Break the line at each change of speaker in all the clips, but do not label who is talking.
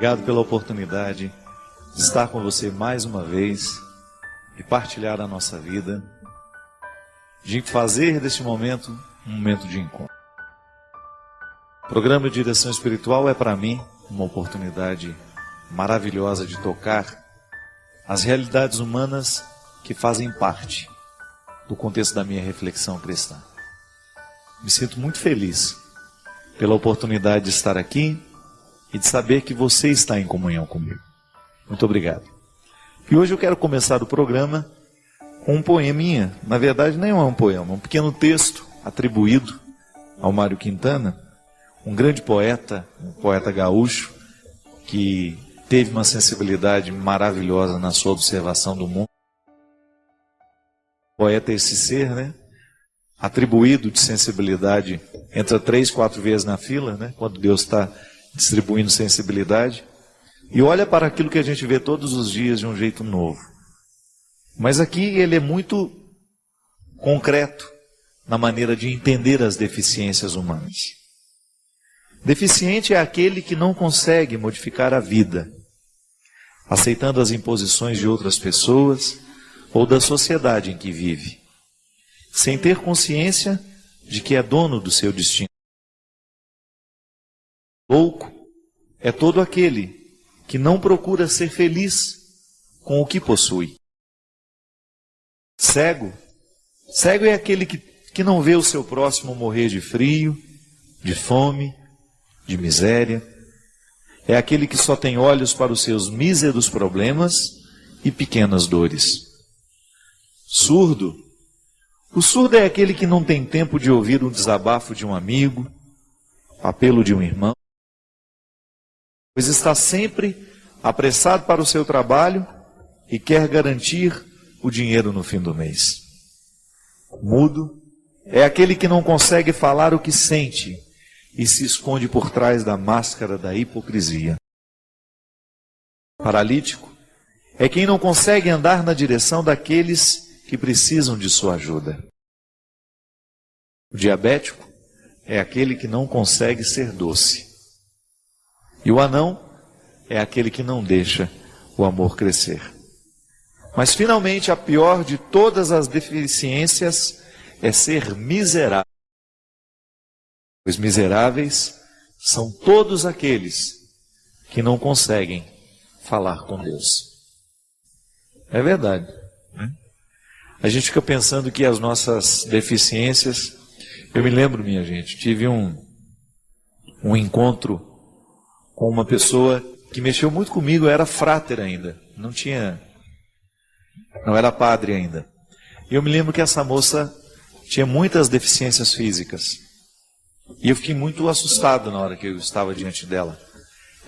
Obrigado pela oportunidade de estar com você mais uma vez, de partilhar a nossa vida, de fazer deste momento um momento de encontro. O programa de direção espiritual é para mim uma oportunidade maravilhosa de tocar as realidades humanas que fazem parte do contexto da minha reflexão cristã. Me sinto muito feliz pela oportunidade de estar aqui e de saber que você está em comunhão comigo. Muito obrigado. E hoje eu quero começar o programa com um poeminha. Na verdade, nem é um poema, é um pequeno texto atribuído ao Mário Quintana, um grande poeta, um poeta gaúcho, que teve uma sensibilidade maravilhosa na sua observação do mundo. Poeta é esse ser, né? Atribuído de sensibilidade, entra 3, 4 vezes na fila, né? Quando Deus está distribuindo sensibilidade, e olha para aquilo que a gente vê todos os dias de um jeito novo. Mas aqui ele é muito concreto na maneira de entender as deficiências humanas. Deficiente é aquele que não consegue modificar a vida, aceitando as imposições de outras pessoas ou da sociedade em que vive, sem ter consciência de que é dono do seu destino. Louco é todo aquele que não procura ser feliz com o que possui. Cego é aquele que não vê o seu próximo morrer de frio, de fome, de miséria. É aquele que só tem olhos para os seus míseros problemas e pequenas dores. Surdo. O surdo é aquele que não tem tempo de ouvir um desabafo de um amigo, apelo de um irmão, pois está sempre apressado para o seu trabalho e quer garantir o dinheiro no fim do mês. Mudo é aquele que não consegue falar o que sente e se esconde por trás da máscara da hipocrisia. Paralítico é quem não consegue andar na direção daqueles que precisam de sua ajuda. O diabético é aquele que não consegue ser doce. E o anão é aquele que não deixa o amor crescer. Mas finalmente a pior de todas as deficiências é ser miserável. Os miseráveis são todos aqueles que não conseguem falar com Deus. É verdade, né? A gente fica pensando que as nossas deficiências... Eu me lembro, minha gente, tive um encontro com uma pessoa que mexeu muito comigo. Eu era fráter ainda, não era padre ainda. E eu me lembro que essa moça tinha muitas deficiências físicas. E eu fiquei muito assustado na hora que eu estava diante dela.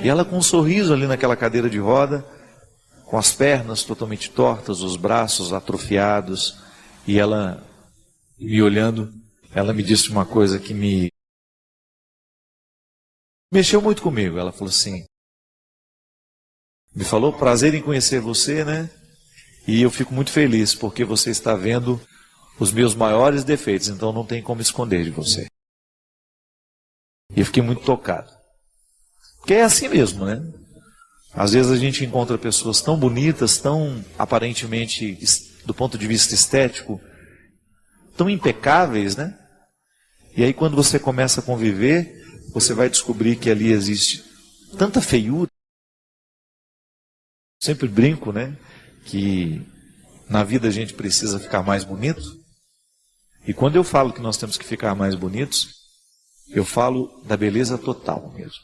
E ela com um sorriso ali naquela cadeira de roda, com as pernas totalmente tortas, os braços atrofiados, e ela me olhando, ela me disse uma coisa que me mexeu muito comigo. Ela falou assim, me falou: prazer em conhecer você, né? E eu fico muito feliz porque você está vendo os meus maiores defeitos, então não tem como esconder de você. E eu fiquei muito tocado. Porque é assim mesmo, né? Às vezes a gente encontra pessoas tão bonitas, tão aparentemente, do ponto de vista estético, tão impecáveis, né? E aí quando você começa a conviver, você vai descobrir que ali existe tanta feiura. Sempre brinco, né? Que na vida a gente precisa ficar mais bonito. E quando eu falo que nós temos que ficar mais bonitos, eu falo da beleza total mesmo.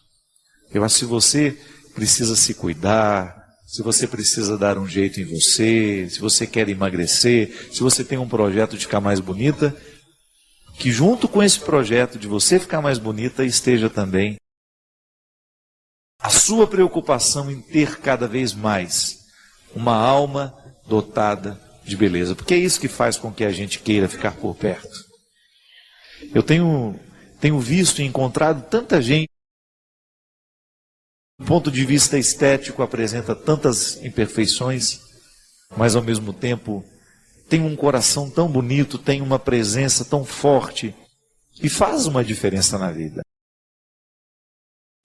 Eu acho que se você precisa se cuidar, se você precisa dar um jeito em você, se você quer emagrecer, se você tem um projeto de ficar mais bonita, que junto com esse projeto de você ficar mais bonita esteja também a sua preocupação em ter cada vez mais uma alma dotada de beleza. Porque é isso que faz com que a gente queira ficar por perto. Eu tenho visto e encontrado tanta gente, do ponto de vista estético, apresenta tantas imperfeições, mas ao mesmo tempo tem um coração tão bonito, tem uma presença tão forte, e faz uma diferença na vida.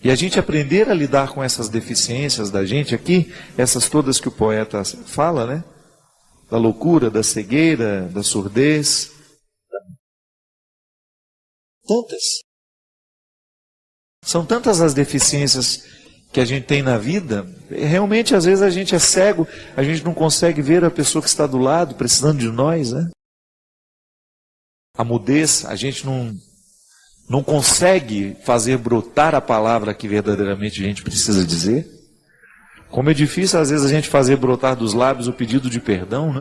E a gente aprender a lidar com essas deficiências da gente aqui, essas todas que o poeta fala, né? Da loucura, da cegueira, da surdez. Tantas. São tantas as deficiências que a gente tem na vida. Realmente, às vezes, a gente é cego, a gente não consegue ver a pessoa que está do lado, precisando de nós, né? A mudez, a gente não consegue fazer brotar a palavra que verdadeiramente a gente precisa dizer. Como é difícil, às vezes, a gente fazer brotar dos lábios o pedido de perdão, né?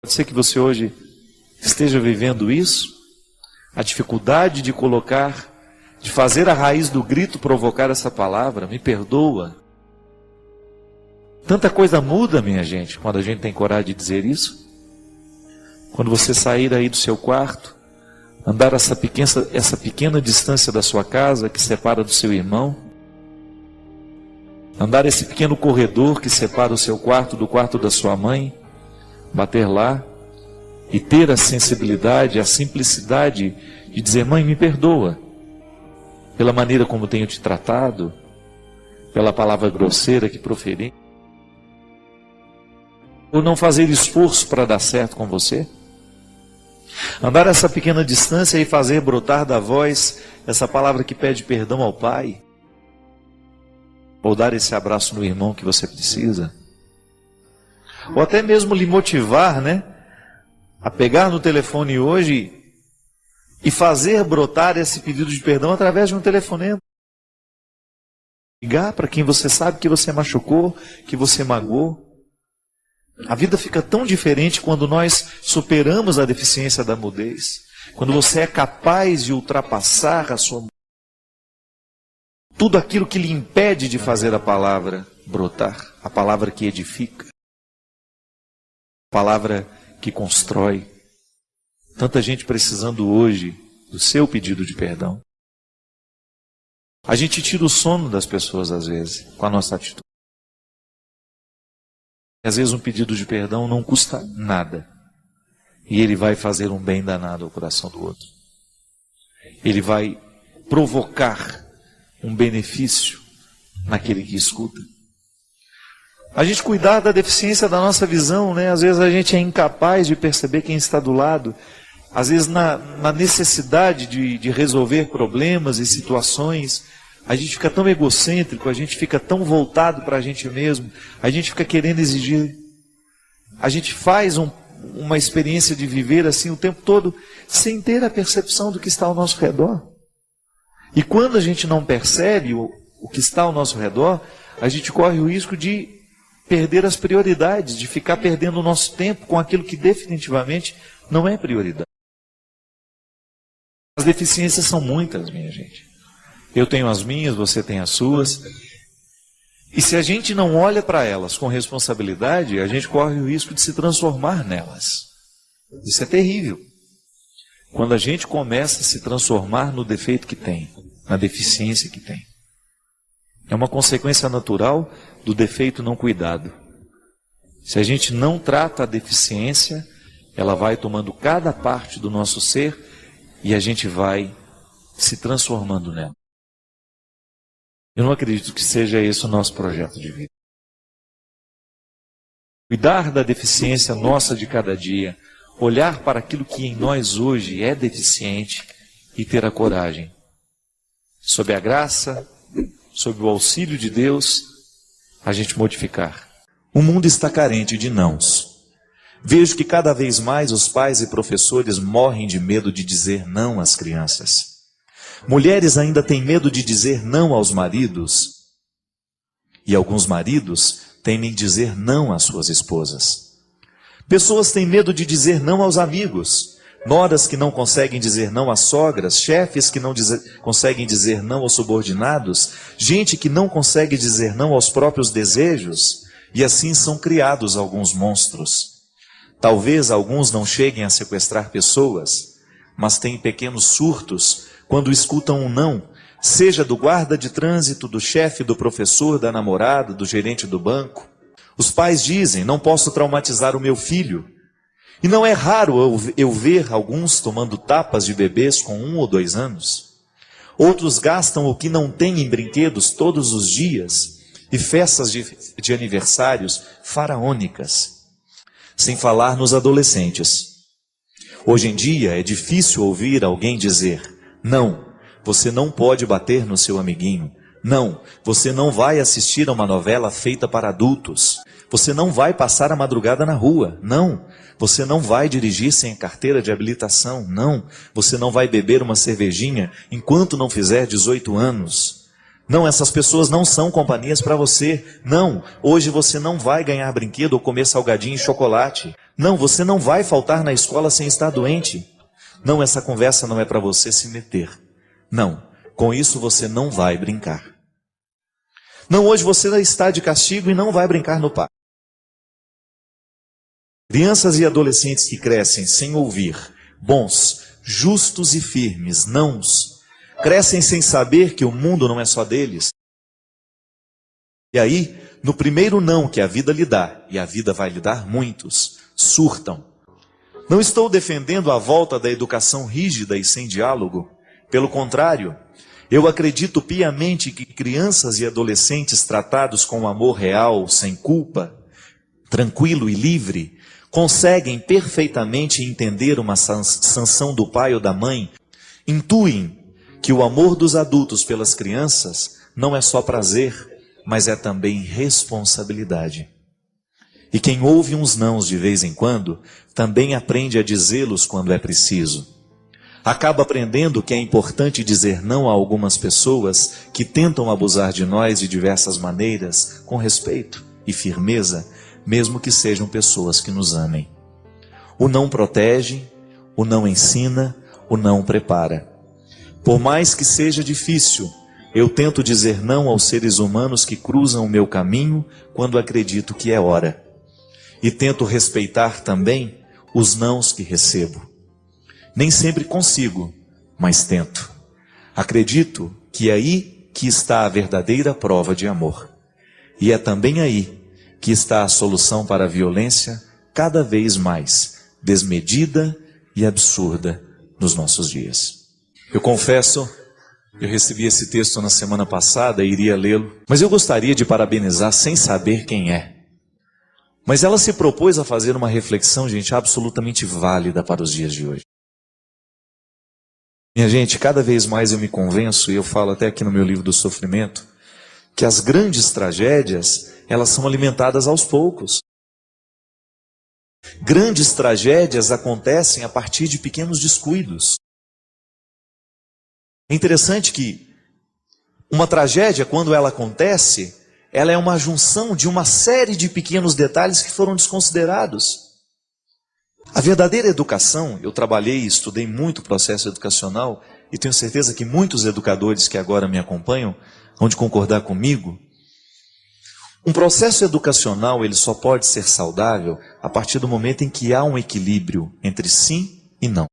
Pode ser que você hoje esteja vivendo isso, a dificuldade de colocar, de fazer a raiz do grito provocar essa palavra, me perdoa. Tanta coisa muda, minha gente, quando a gente tem coragem de dizer isso. Quando você sair aí do seu quarto, andar essa pequena distância da sua casa que separa do seu irmão, andar esse pequeno corredor que separa o seu quarto do quarto da sua mãe, bater lá e ter a sensibilidade, a simplicidade de dizer: mãe, me perdoa pela maneira como tenho te tratado, pela palavra grosseira que proferi, ou não fazer esforço para dar certo com você. Andar essa pequena distância e fazer brotar da voz essa palavra que pede perdão ao Pai, ou dar esse abraço no irmão que você precisa, ou até mesmo lhe motivar, né, a pegar no telefone hoje e fazer brotar esse pedido de perdão através de um telefonema. Ligar para quem você sabe que você machucou, que você magoou. A vida fica tão diferente quando nós superamos a deficiência da mudez. Quando você é capaz de ultrapassar a sua... tudo aquilo que lhe impede de fazer a palavra brotar. A palavra que edifica. A palavra que constrói. Tanta gente precisando hoje do seu pedido de perdão. A gente tira o sono das pessoas às vezes com a nossa atitude. Às vezes um pedido de perdão não custa nada. E ele vai fazer um bem danado ao coração do outro. Ele vai provocar um benefício naquele que escuta. A gente cuidar da deficiência da nossa visão, né? Às vezes a gente é incapaz de perceber quem está do lado. Às vezes na necessidade de resolver problemas e situações, a gente fica tão egocêntrico, a gente fica tão voltado para a gente mesmo, a gente fica querendo exigir. A gente faz uma experiência de viver assim o tempo todo, sem ter a percepção do que está ao nosso redor. E quando a gente não percebe o que está ao nosso redor, a gente corre o risco de perder as prioridades, de ficar perdendo o nosso tempo com aquilo que definitivamente não é prioridade. As deficiências são muitas, minha gente. Eu tenho as minhas, você tem as suas. E se a gente não olha para elas com responsabilidade, a gente corre o risco de se transformar nelas. Isso é terrível. Quando a gente começa a se transformar no defeito que tem, na deficiência que tem. É uma consequência natural do defeito não cuidado. Se a gente não trata a deficiência, ela vai tomando cada parte do nosso ser e a gente vai se transformando nela. Eu não acredito que seja esse o nosso projeto de vida. Cuidar da deficiência nossa de cada dia, olhar para aquilo que em nós hoje é deficiente e ter a coragem, sob a graça, sob o auxílio de Deus, a gente modificar. O mundo está carente de nãos. Vejo que cada vez mais os pais e professores morrem de medo de dizer não às crianças. Mulheres ainda têm medo de dizer não aos maridos. E alguns maridos temem dizer não às suas esposas. Pessoas têm medo de dizer não aos amigos. Noras que não conseguem dizer não às sogras. Chefes que não conseguem dizer não aos subordinados. Gente que não consegue dizer não aos próprios desejos. E assim são criados alguns monstros. Talvez alguns não cheguem a sequestrar pessoas, mas têm pequenos surtos quando escutam um não, seja do guarda de trânsito, do chefe, do professor, da namorada, do gerente do banco. Os pais dizem: não posso traumatizar o meu filho. E não é raro eu ver alguns tomando tapas de bebês com 1 ou 2 anos. Outros gastam o que não têm em brinquedos todos os dias e festas de aniversários faraônicas. Sem falar nos adolescentes. Hoje em dia é difícil ouvir alguém dizer: não, você não pode bater no seu amiguinho. Não, você não vai assistir a uma novela feita para adultos. Você não vai passar a madrugada na rua. Não, você não vai dirigir sem carteira de habilitação. Não, você não vai beber uma cervejinha enquanto não fizer 18 anos. Não, essas pessoas não são companhias para você. Não, hoje você não vai ganhar brinquedo ou comer salgadinho e chocolate. Não, você não vai faltar na escola sem estar doente. Não, essa conversa não é para você se meter. Não, com isso você não vai brincar. Não, hoje você está de castigo e não vai brincar no parque. Crianças e adolescentes que crescem sem ouvir bons, justos e firmes nãos, crescem sem saber que o mundo não é só deles. E aí, no primeiro não que a vida lhe dá, e a vida vai lhe dar muitos, surtam. Não estou defendendo a volta da educação rígida e sem diálogo. Pelo contrário, eu acredito piamente que crianças e adolescentes tratados com amor real, sem culpa, tranquilo e livre, conseguem perfeitamente entender uma sanção do pai ou da mãe, intuem que o amor dos adultos pelas crianças não é só prazer, mas é também responsabilidade. E quem ouve uns nãos de vez em quando, também aprende a dizê-los quando é preciso. Acaba aprendendo que é importante dizer não a algumas pessoas que tentam abusar de nós de diversas maneiras, com respeito e firmeza, mesmo que sejam pessoas que nos amem. O não protege, o não ensina, o não prepara. Por mais que seja difícil, eu tento dizer não aos seres humanos que cruzam o meu caminho quando acredito que é hora. E tento respeitar também os nãos que recebo. Nem sempre consigo, mas tento. Acredito que é aí que está a verdadeira prova de amor. E é também aí que está a solução para a violência cada vez mais desmedida e absurda nos nossos dias. Eu confesso, eu recebi esse texto na semana passada e iria lê-lo, mas eu gostaria de parabenizar sem saber quem é. Mas ela se propôs a fazer uma reflexão, gente, absolutamente válida para os dias de hoje. Minha gente, cada vez mais eu me convenço, e eu falo até aqui no meu livro do sofrimento, que as grandes tragédias, elas são alimentadas aos poucos. Grandes tragédias acontecem a partir de pequenos descuidos. É interessante que uma tragédia, quando ela acontece, ela é uma junção de uma série de pequenos detalhes que foram desconsiderados. A verdadeira educação, eu trabalhei e estudei muito o processo educacional, e tenho certeza que muitos educadores que agora me acompanham vão de concordar comigo. Um processo educacional, ele só pode ser saudável a partir do momento em que há um equilíbrio entre sim e não.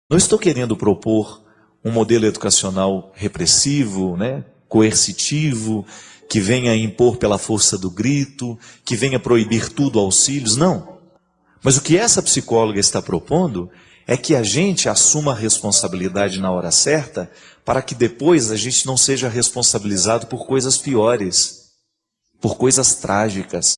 Não estou querendo propor um modelo educacional repressivo, coercitivo, que venha impor pela força do grito, que venha proibir tudo aos filhos, não. Mas o que essa psicóloga está propondo é que a gente assuma a responsabilidade na hora certa, para que depois a gente não seja responsabilizado por coisas piores, por coisas trágicas.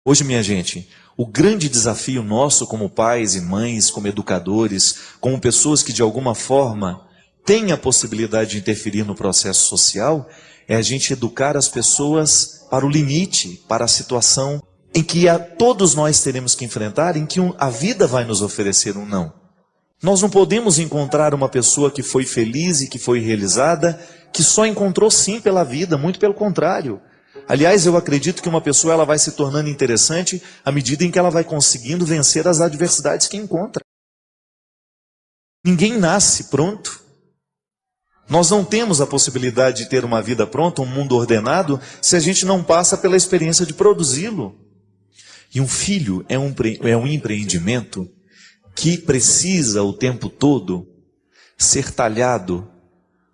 Hoje, minha gente, o grande desafio nosso como pais e mães, como educadores, como pessoas que de alguma forma têm a possibilidade de interferir no processo social, é a gente educar as pessoas para o limite, para a situação em que todos nós teremos que enfrentar, em que a vida vai nos oferecer um não. Nós não podemos encontrar uma pessoa que foi feliz e que foi realizada, que só encontrou sim pela vida, muito pelo contrário. Aliás, eu acredito que uma pessoa ela vai se tornando interessante à medida em que ela vai conseguindo vencer as adversidades que encontra. Ninguém nasce pronto. Nós não temos a possibilidade de ter uma vida pronta, um mundo ordenado, se a gente não passa pela experiência de produzi-lo. E um filho é um empreendimento que precisa o tempo todo ser talhado,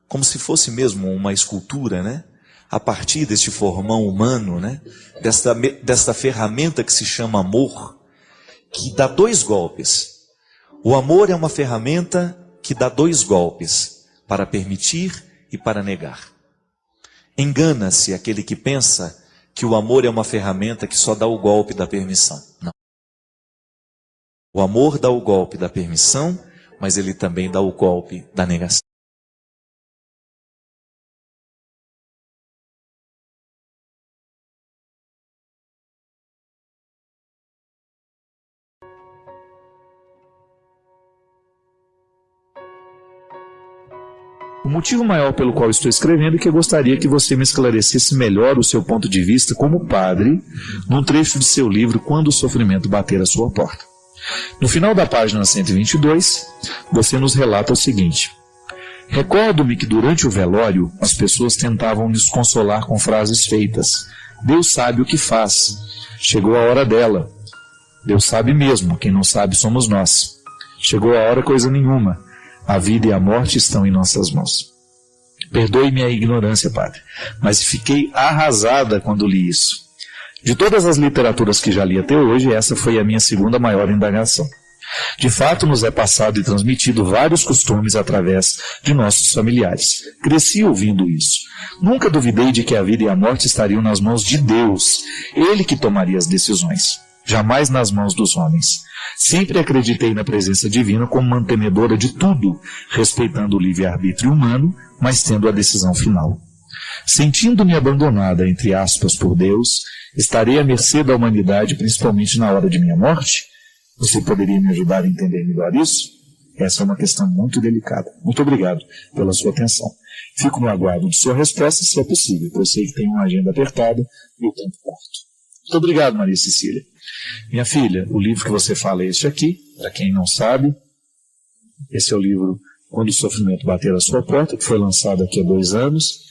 como se fosse mesmo uma escultura, a partir deste formão humano, desta ferramenta que se chama amor, que dá dois golpes. O amor é uma ferramenta que dá 2 golpes, para permitir e para negar. Engana-se aquele que pensa que o amor é uma ferramenta que só dá o golpe da permissão. Não. O amor dá o golpe da permissão, mas ele também dá o golpe da negação.
O motivo maior pelo qual estou escrevendo é que eu gostaria que você me esclarecesse melhor o seu ponto de vista como padre, num trecho de seu livro Quando o Sofrimento Bater à Sua Porta. No final da página 122, você nos relata o seguinte: recordo-me que durante o velório as pessoas tentavam nos consolar com frases feitas. Deus sabe o que faz. Chegou a hora dela. Deus sabe mesmo, quem não sabe somos nós. Chegou a hora coisa nenhuma. A vida e a morte estão em nossas mãos. Perdoe-me a ignorância, padre, mas fiquei arrasada quando li isso. De todas as literaturas que já li até hoje, essa foi a minha segunda maior indagação. De fato, nos é passado e transmitido vários costumes através de nossos familiares. Cresci ouvindo isso. Nunca duvidei de que a vida e a morte estariam nas mãos de Deus, Ele que tomaria as decisões, jamais nas mãos dos homens. Sempre acreditei na presença divina como mantenedora de tudo, respeitando o livre-arbítrio humano, mas tendo a decisão final. Sentindo-me abandonada, entre aspas, por Deus, estarei à mercê da humanidade, principalmente na hora de minha morte? Você poderia me ajudar a entender melhor isso? Essa é uma questão muito delicada. Muito obrigado pela sua atenção. Fico no aguardo de sua resposta, se é possível, pois sei que tem uma agenda apertada e o tempo curto. Muito obrigado, Maria Cecília. Minha filha, o livro que você fala é este aqui, para quem não sabe. Esse é o livro Quando o Sofrimento Bater à Sua Porta, que foi lançado aqui há 2 anos.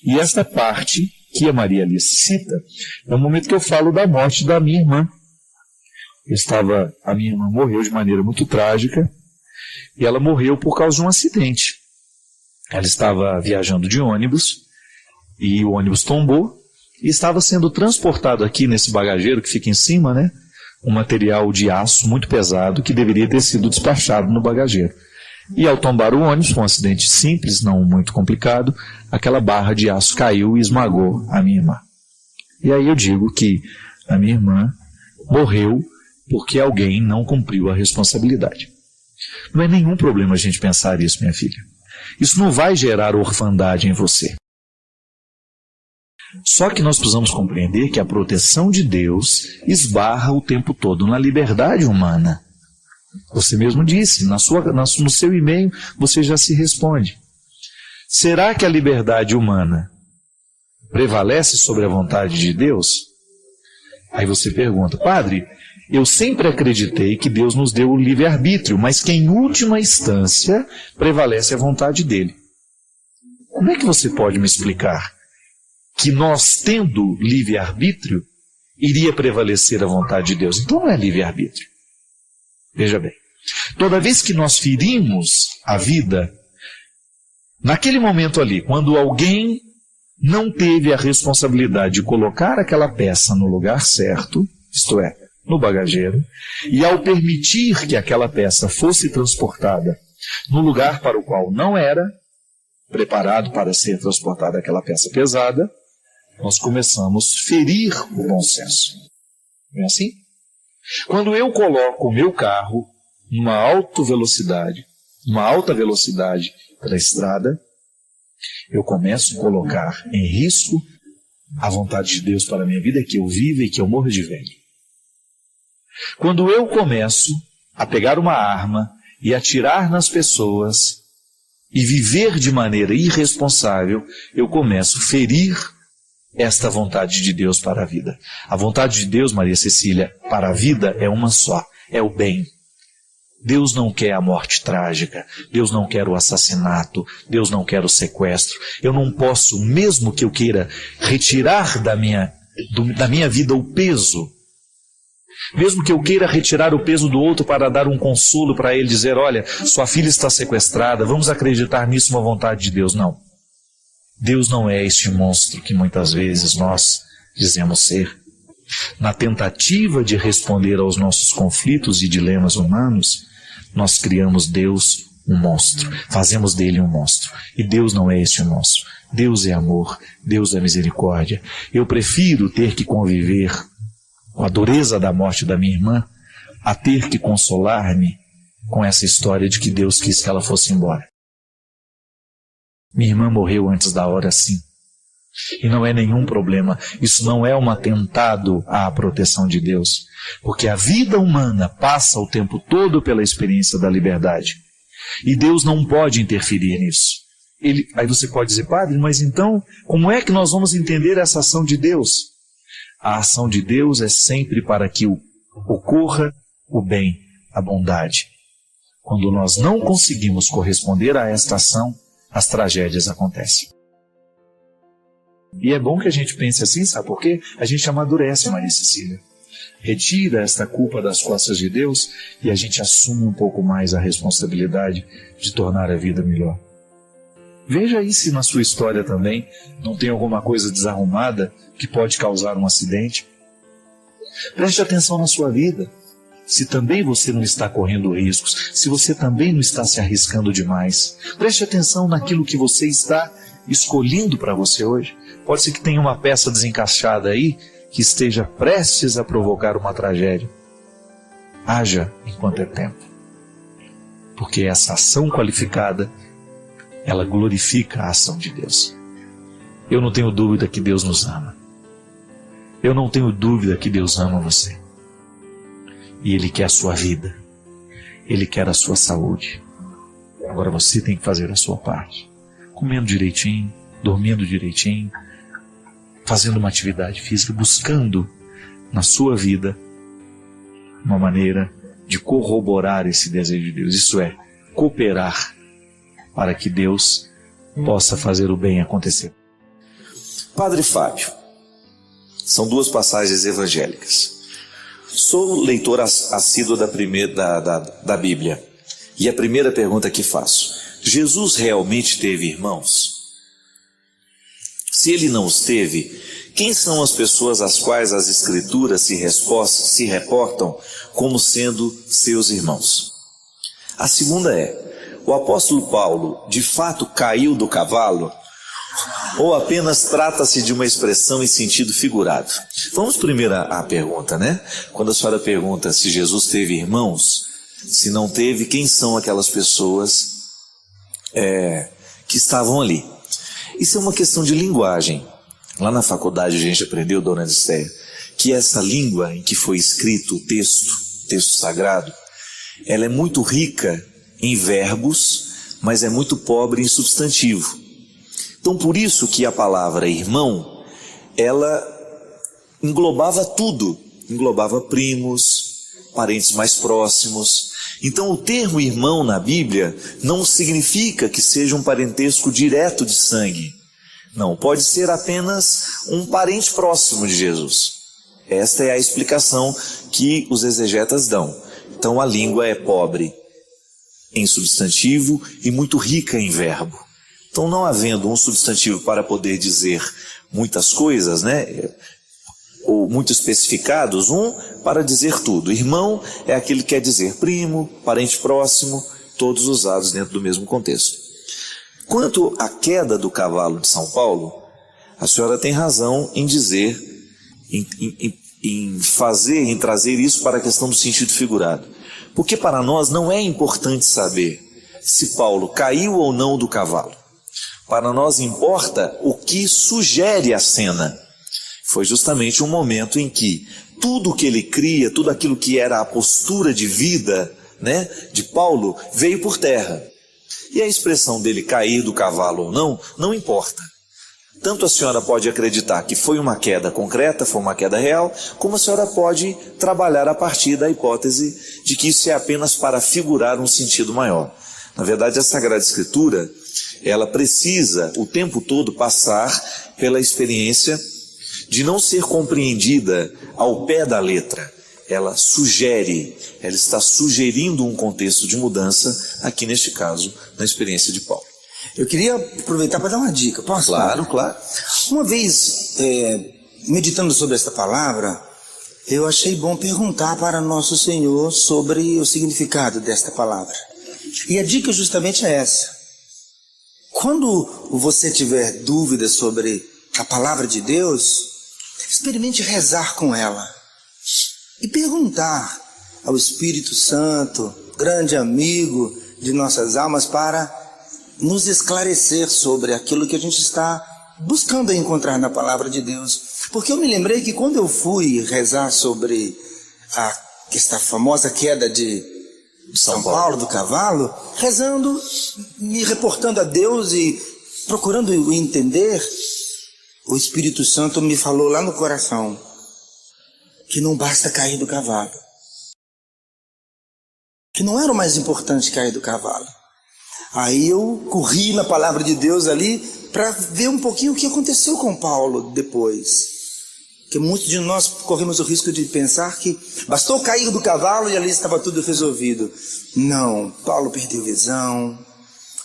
E esta parte que a Maria Alice cita é o momento que eu falo da morte da minha irmã. A minha irmã morreu de maneira muito trágica e ela morreu por causa de um acidente. Ela estava viajando de ônibus e o ônibus tombou e estava sendo transportado aqui nesse bagageiro que fica em cima, né? Um material de aço muito pesado que deveria ter sido despachado no bagageiro. E ao tombar o ônibus, foi um acidente simples, não muito complicado, aquela barra de aço caiu e esmagou a minha irmã. E aí eu digo que a minha irmã morreu porque alguém não cumpriu a responsabilidade. Não é nenhum problema a gente pensar isso, minha filha. Isso não vai gerar orfandade em você. Só que nós precisamos compreender que a proteção de Deus esbarra o tempo todo na liberdade humana. Você mesmo disse, no seu e-mail você já se responde. Será que a liberdade humana prevalece sobre a vontade de Deus? Aí você pergunta, padre, eu sempre acreditei que Deus nos deu o livre-arbítrio, mas que em última instância prevalece a vontade dele. Como é que você pode me explicar que nós, tendo livre-arbítrio, iria prevalecer a vontade de Deus? Então não é livre-arbítrio. Veja bem, toda vez que nós ferimos a vida, naquele momento ali, quando alguém não teve a responsabilidade de colocar aquela peça no lugar certo, isto é, no bagageiro, e ao permitir que aquela peça fosse transportada no lugar para o qual não era preparado para ser transportada aquela peça pesada, nós começamos a ferir o bom senso. Não é assim? Quando eu coloco o meu carro numa alta velocidade pela estrada, eu começo a colocar em risco a vontade de Deus para a minha vida, que eu viva e que eu morra de velho. Quando eu começo a pegar uma arma e atirar nas pessoas e viver de maneira irresponsável, eu começo a ferir esta vontade de Deus para a vida. A vontade de Deus, Maria Cecília, para a vida é uma só, é o bem. Deus não quer a morte trágica, Deus não quer o assassinato, Deus não quer o sequestro. Eu não posso, mesmo que eu queira retirar da minha vida o peso, mesmo que eu queira retirar o peso do outro para dar um consolo para ele, dizer, olha, sua filha está sequestrada, vamos acreditar nisso, uma vontade de Deus. Não. Deus não é este monstro que muitas vezes nós dizemos ser. Na tentativa de responder aos nossos conflitos e dilemas humanos, nós criamos Deus um monstro, fazemos dele um monstro. E Deus não é este monstro. Deus é amor, Deus é misericórdia. Eu prefiro ter que conviver com a dureza da morte da minha irmã a ter que consolar-me com essa história de que Deus quis que ela fosse embora. Minha irmã morreu antes da hora, sim. E não é nenhum problema. Isso não é um atentado à proteção de Deus. Porque a vida humana passa o tempo todo pela experiência da liberdade. E Deus não pode interferir nisso. Aí você pode dizer, padre, mas então, como é que nós vamos entender essa ação de Deus? A ação de Deus é sempre para que ocorra o bem, a bondade. Quando nós não conseguimos corresponder a esta ação, as tragédias acontecem. E é bom que a gente pense assim, sabe por quê? A gente amadurece, Maria Cecília. Retira esta culpa das costas de Deus e a gente assume um pouco mais a responsabilidade de tornar a vida melhor. Veja aí se na sua história também não tem alguma coisa desarrumada que pode causar um acidente. Preste atenção na sua vida. Se também você não está correndo riscos, se você também não está se arriscando demais, preste atenção naquilo que você está escolhendo para você hoje. Pode ser que tenha uma peça desencaixada aí que esteja prestes a provocar uma tragédia. Haja enquanto é tempo. Porque essa ação qualificada, ela glorifica a ação de Deus. Eu não tenho dúvida que Deus nos ama. Eu não tenho dúvida que Deus ama você. E Ele quer a sua vida. Ele quer a sua saúde. Agora você tem que fazer a sua parte. Comendo direitinho, dormindo direitinho, fazendo uma atividade física, buscando na sua vida uma maneira de corroborar esse desejo de Deus. Isso é, cooperar para que Deus possa fazer o bem acontecer.
Padre Fábio, são duas passagens evangélicas. Sou leitor assíduo da Bíblia. E a primeira pergunta que faço: Jesus realmente teve irmãos? Se ele não os teve, quem são as pessoas às quais as Escrituras se reportam como sendo seus irmãos? A segunda é: o apóstolo Paulo de fato caiu do cavalo? Ou apenas trata-se de uma expressão em sentido figurado? Vamos primeiro à pergunta, né? Quando a senhora pergunta se Jesus teve irmãos, se não teve, quem são aquelas pessoas que estavam ali? Isso é uma questão de linguagem. Lá na faculdade a gente aprendeu, dona Adistéia, que essa língua em que foi escrito o texto sagrado, ela é muito rica em verbos, mas é muito pobre em substantivo. Então, por isso que a palavra irmão, ela englobava tudo, englobava primos, parentes mais próximos. Então, o termo irmão na Bíblia não significa que seja um parentesco direto de sangue. Não, pode ser apenas um parente próximo de Jesus. Esta é a explicação que os exegetas dão. Então, a língua é pobre em substantivo e muito rica em verbo. Então, não havendo um substantivo para poder dizer muitas coisas, né, ou muito especificados, um para dizer tudo. Irmão é aquele que quer dizer primo, parente próximo, todos usados dentro do mesmo contexto. Quanto à queda do cavalo de São Paulo, a senhora tem razão em dizer, em trazer isso para a questão do sentido figurado. Porque para nós não é importante saber se Paulo caiu ou não do cavalo. Para nós importa o que sugere a cena. Foi justamente um momento em que tudo que ele cria, tudo aquilo que era a postura de vida, né, de Paulo, veio por terra. E a expressão dele cair do cavalo ou não, não importa. Tanto a senhora pode acreditar que foi uma queda concreta, foi uma queda real, como a senhora pode trabalhar a partir da hipótese de que isso é apenas para figurar um sentido maior. Na verdade, a Sagrada Escritura, ela precisa o tempo todo passar pela experiência de não ser compreendida ao pé da letra. Ela sugere, ela está sugerindo um contexto de mudança, aqui neste caso, na experiência de Paulo.
Eu queria aproveitar para dar uma dica, posso?
Claro, claro.
Uma vez, meditando sobre esta palavra, eu achei bom perguntar para Nosso Senhor sobre o significado desta palavra. E a dica justamente é essa. Quando você tiver dúvidas sobre a palavra de Deus, experimente rezar com ela e perguntar ao Espírito Santo, grande amigo de nossas almas, para nos esclarecer sobre aquilo que a gente está buscando encontrar na palavra de Deus. Porque eu me lembrei que quando eu fui rezar sobre esta famosa queda de São Paulo do cavalo, rezando, me reportando a Deus e procurando entender, o Espírito Santo me falou lá no coração que não basta cair do cavalo, que não era o mais importante cair do cavalo. Aí eu corri na palavra de Deus ali para ver um pouquinho o que aconteceu com Paulo depois. Porque muitos de nós corremos o risco de pensar que bastou cair do cavalo e ali estava tudo resolvido. Não, Paulo perdeu visão,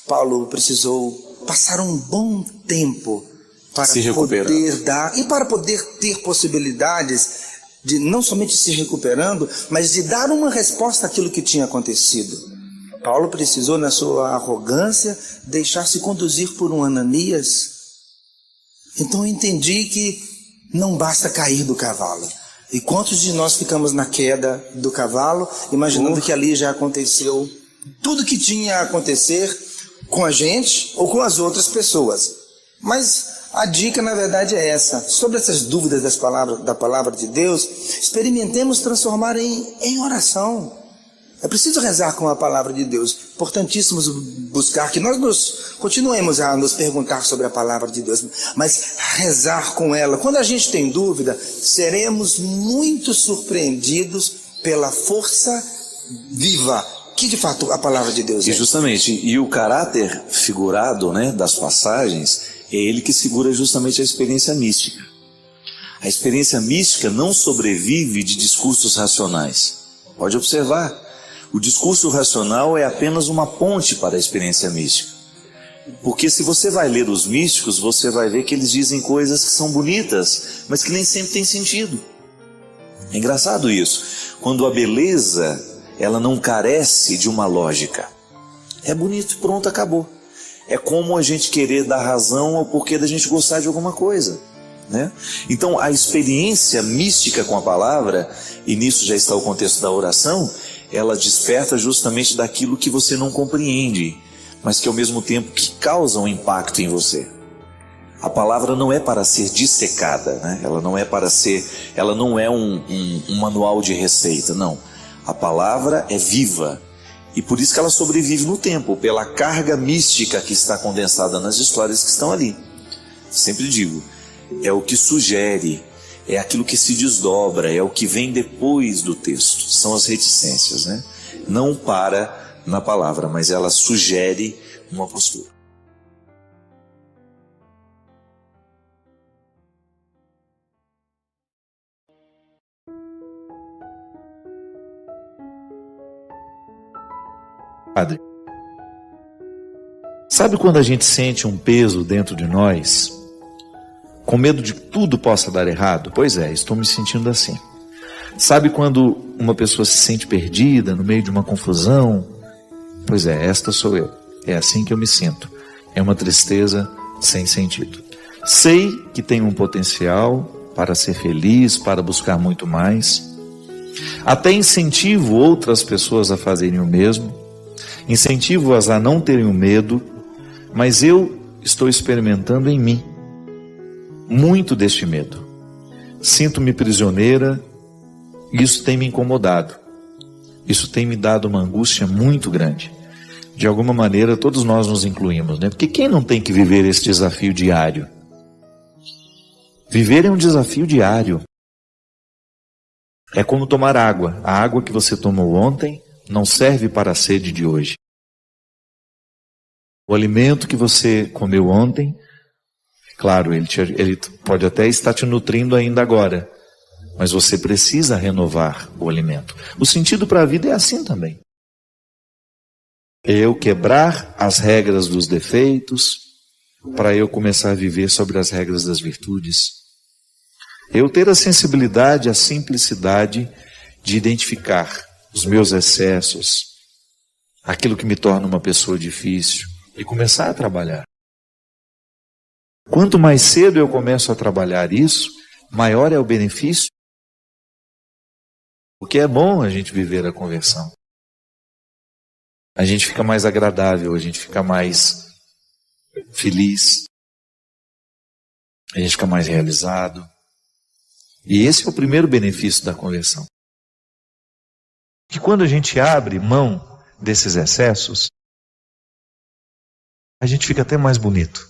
Paulo precisou passar um bom tempo para poder dar, e para poder ter possibilidades de não somente se recuperando, mas de dar uma resposta àquilo que tinha acontecido. Paulo precisou, na sua arrogância, deixar-se conduzir por um Ananias. Então eu entendi que não basta cair do cavalo. E quantos de nós ficamos na queda do cavalo, imaginando que ali já aconteceu tudo que tinha a acontecer com a gente ou com as outras pessoas. Mas a dica, na verdade, é essa. Sobre essas dúvidas da palavra de Deus, experimentemos transformar em oração. É preciso rezar com a palavra de Deus. Importantíssimo buscar que nós continuemos a nos perguntar sobre a palavra de Deus, mas rezar com ela. Quando a gente tem dúvida, seremos muito surpreendidos pela força viva que de fato a palavra de Deus é.
E justamente, e o caráter figurado, né, das passagens, é ele que segura justamente a experiência mística. A experiência mística não sobrevive de discursos racionais. Pode observar. O discurso racional é apenas uma ponte para a experiência mística. Porque se você vai ler os místicos, você vai ver que eles dizem coisas que são bonitas, mas que nem sempre têm sentido. É engraçado isso. Quando a beleza, ela não carece de uma lógica. É bonito, pronto, acabou. É como a gente querer dar razão ao porquê da gente gostar de alguma coisa, né? Então a experiência mística com a palavra, e nisso já está o contexto da oração, ela desperta justamente daquilo que você não compreende, mas que ao mesmo tempo que causa um impacto em você. A palavra não é para ser dissecada, né? Ela não é um manual de receita, não. A palavra é viva, e por isso que ela sobrevive no tempo, pela carga mística que está condensada nas histórias que estão ali. Sempre digo, é o que sugere, é aquilo que se desdobra, é o que vem depois do texto, são as reticências, né? Não para na palavra, mas ela sugere uma postura.
Padre, sabe quando a gente sente um peso dentro de nós, com medo de que tudo possa dar errado? Pois é, estou me sentindo assim. Sabe quando uma pessoa se sente perdida no meio de uma confusão? Pois é, esta sou eu. É assim que eu me sinto. É uma tristeza sem sentido. Sei que tenho um potencial para ser feliz, para buscar muito mais. Até incentivo outras pessoas a fazerem o mesmo. Incentivo-as a não terem o medo, mas eu estou experimentando em mim muito deste medo. Sinto-me prisioneira, e isso tem me incomodado. Isso tem me dado uma angústia muito grande. De alguma maneira, todos nós nos incluímos, né? Porque quem não tem que viver esse desafio diário? Viver é um desafio diário. É como tomar água. A água que você tomou ontem não serve para a sede de hoje. O alimento que você comeu ontem, claro, ele pode até estar te nutrindo ainda agora, mas você precisa renovar o alimento. O sentido para a vida é assim também. Eu quebrar as regras dos defeitos, para eu começar a viver sobre as regras das virtudes. Eu ter a sensibilidade, a simplicidade de identificar os meus excessos,
aquilo que me torna uma pessoa difícil, e começar a trabalhar. Quanto mais cedo eu começo a trabalhar isso, maior é o benefício. Porque é bom a gente viver a conversão. A gente fica mais agradável, a gente fica mais feliz, a gente fica mais realizado. E esse é o primeiro benefício da conversão. Que quando a gente abre mão desses excessos, a gente fica até mais bonito.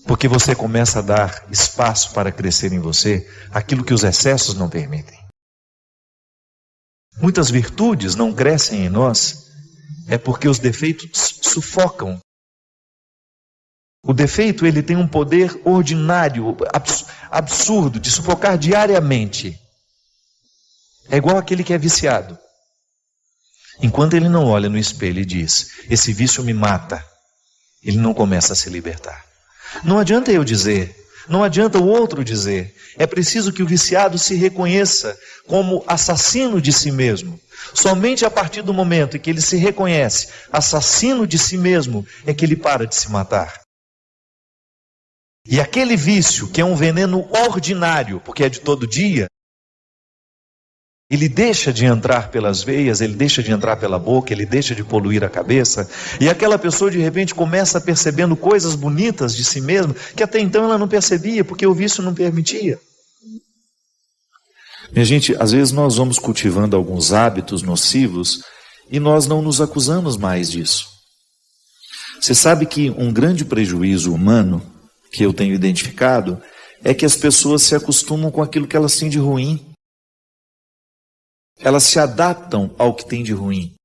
Porque você começa a dar espaço para crescer em você aquilo que os excessos não permitem. Muitas virtudes não crescem em nós, é porque os defeitos sufocam. O defeito, ele tem um poder ordinário, absurdo, de sufocar diariamente. É igual aquele que é viciado. Enquanto ele não olha no espelho e diz, esse vício me mata, ele não começa a se libertar. Não adianta eu dizer, não adianta o outro dizer. É preciso que o viciado se reconheça como assassino de si mesmo. Somente a partir do momento em que ele se reconhece assassino de si mesmo, é que ele para de se matar. E aquele vício, que é um veneno ordinário, porque é de todo dia, ele deixa de entrar pelas veias, ele deixa de entrar pela boca, ele deixa de poluir a cabeça, e aquela pessoa de repente começa percebendo coisas bonitas de si mesma, que até então ela não percebia, porque o vício não permitia.
Minha gente, às vezes nós vamos cultivando alguns hábitos nocivos, e nós não nos acusamos mais disso. Você sabe que um grande prejuízo humano, que eu tenho identificado, é que as pessoas se acostumam com aquilo que elas têm de ruim. Elas se adaptam ao que tem de ruim.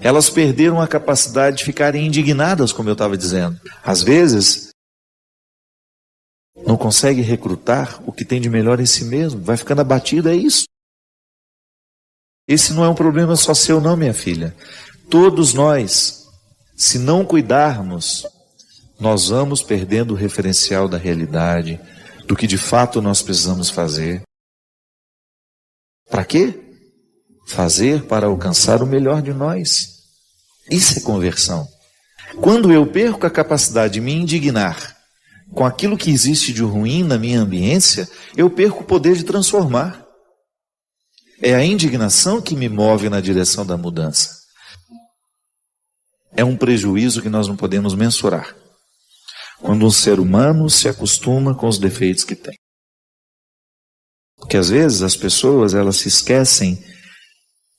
Elas perderam a capacidade de ficarem indignadas, como eu estava dizendo. Às vezes, não consegue recrutar o que tem de melhor em si mesmo. Vai ficando abatido, é isso. Esse não é um problema só seu não, minha filha. Todos nós, se não cuidarmos, nós vamos perdendo o referencial da realidade, do que de fato nós precisamos fazer. Para quê? Fazer para alcançar o melhor de nós. Isso é conversão. Quando eu perco a capacidade de me indignar com aquilo que existe de ruim na minha ambiência, eu perco o poder de transformar. É a indignação que me move na direção da mudança. É um prejuízo que nós não podemos mensurar. Quando um ser humano se acostuma com os defeitos que tem. Porque às vezes as pessoas, elas se esquecem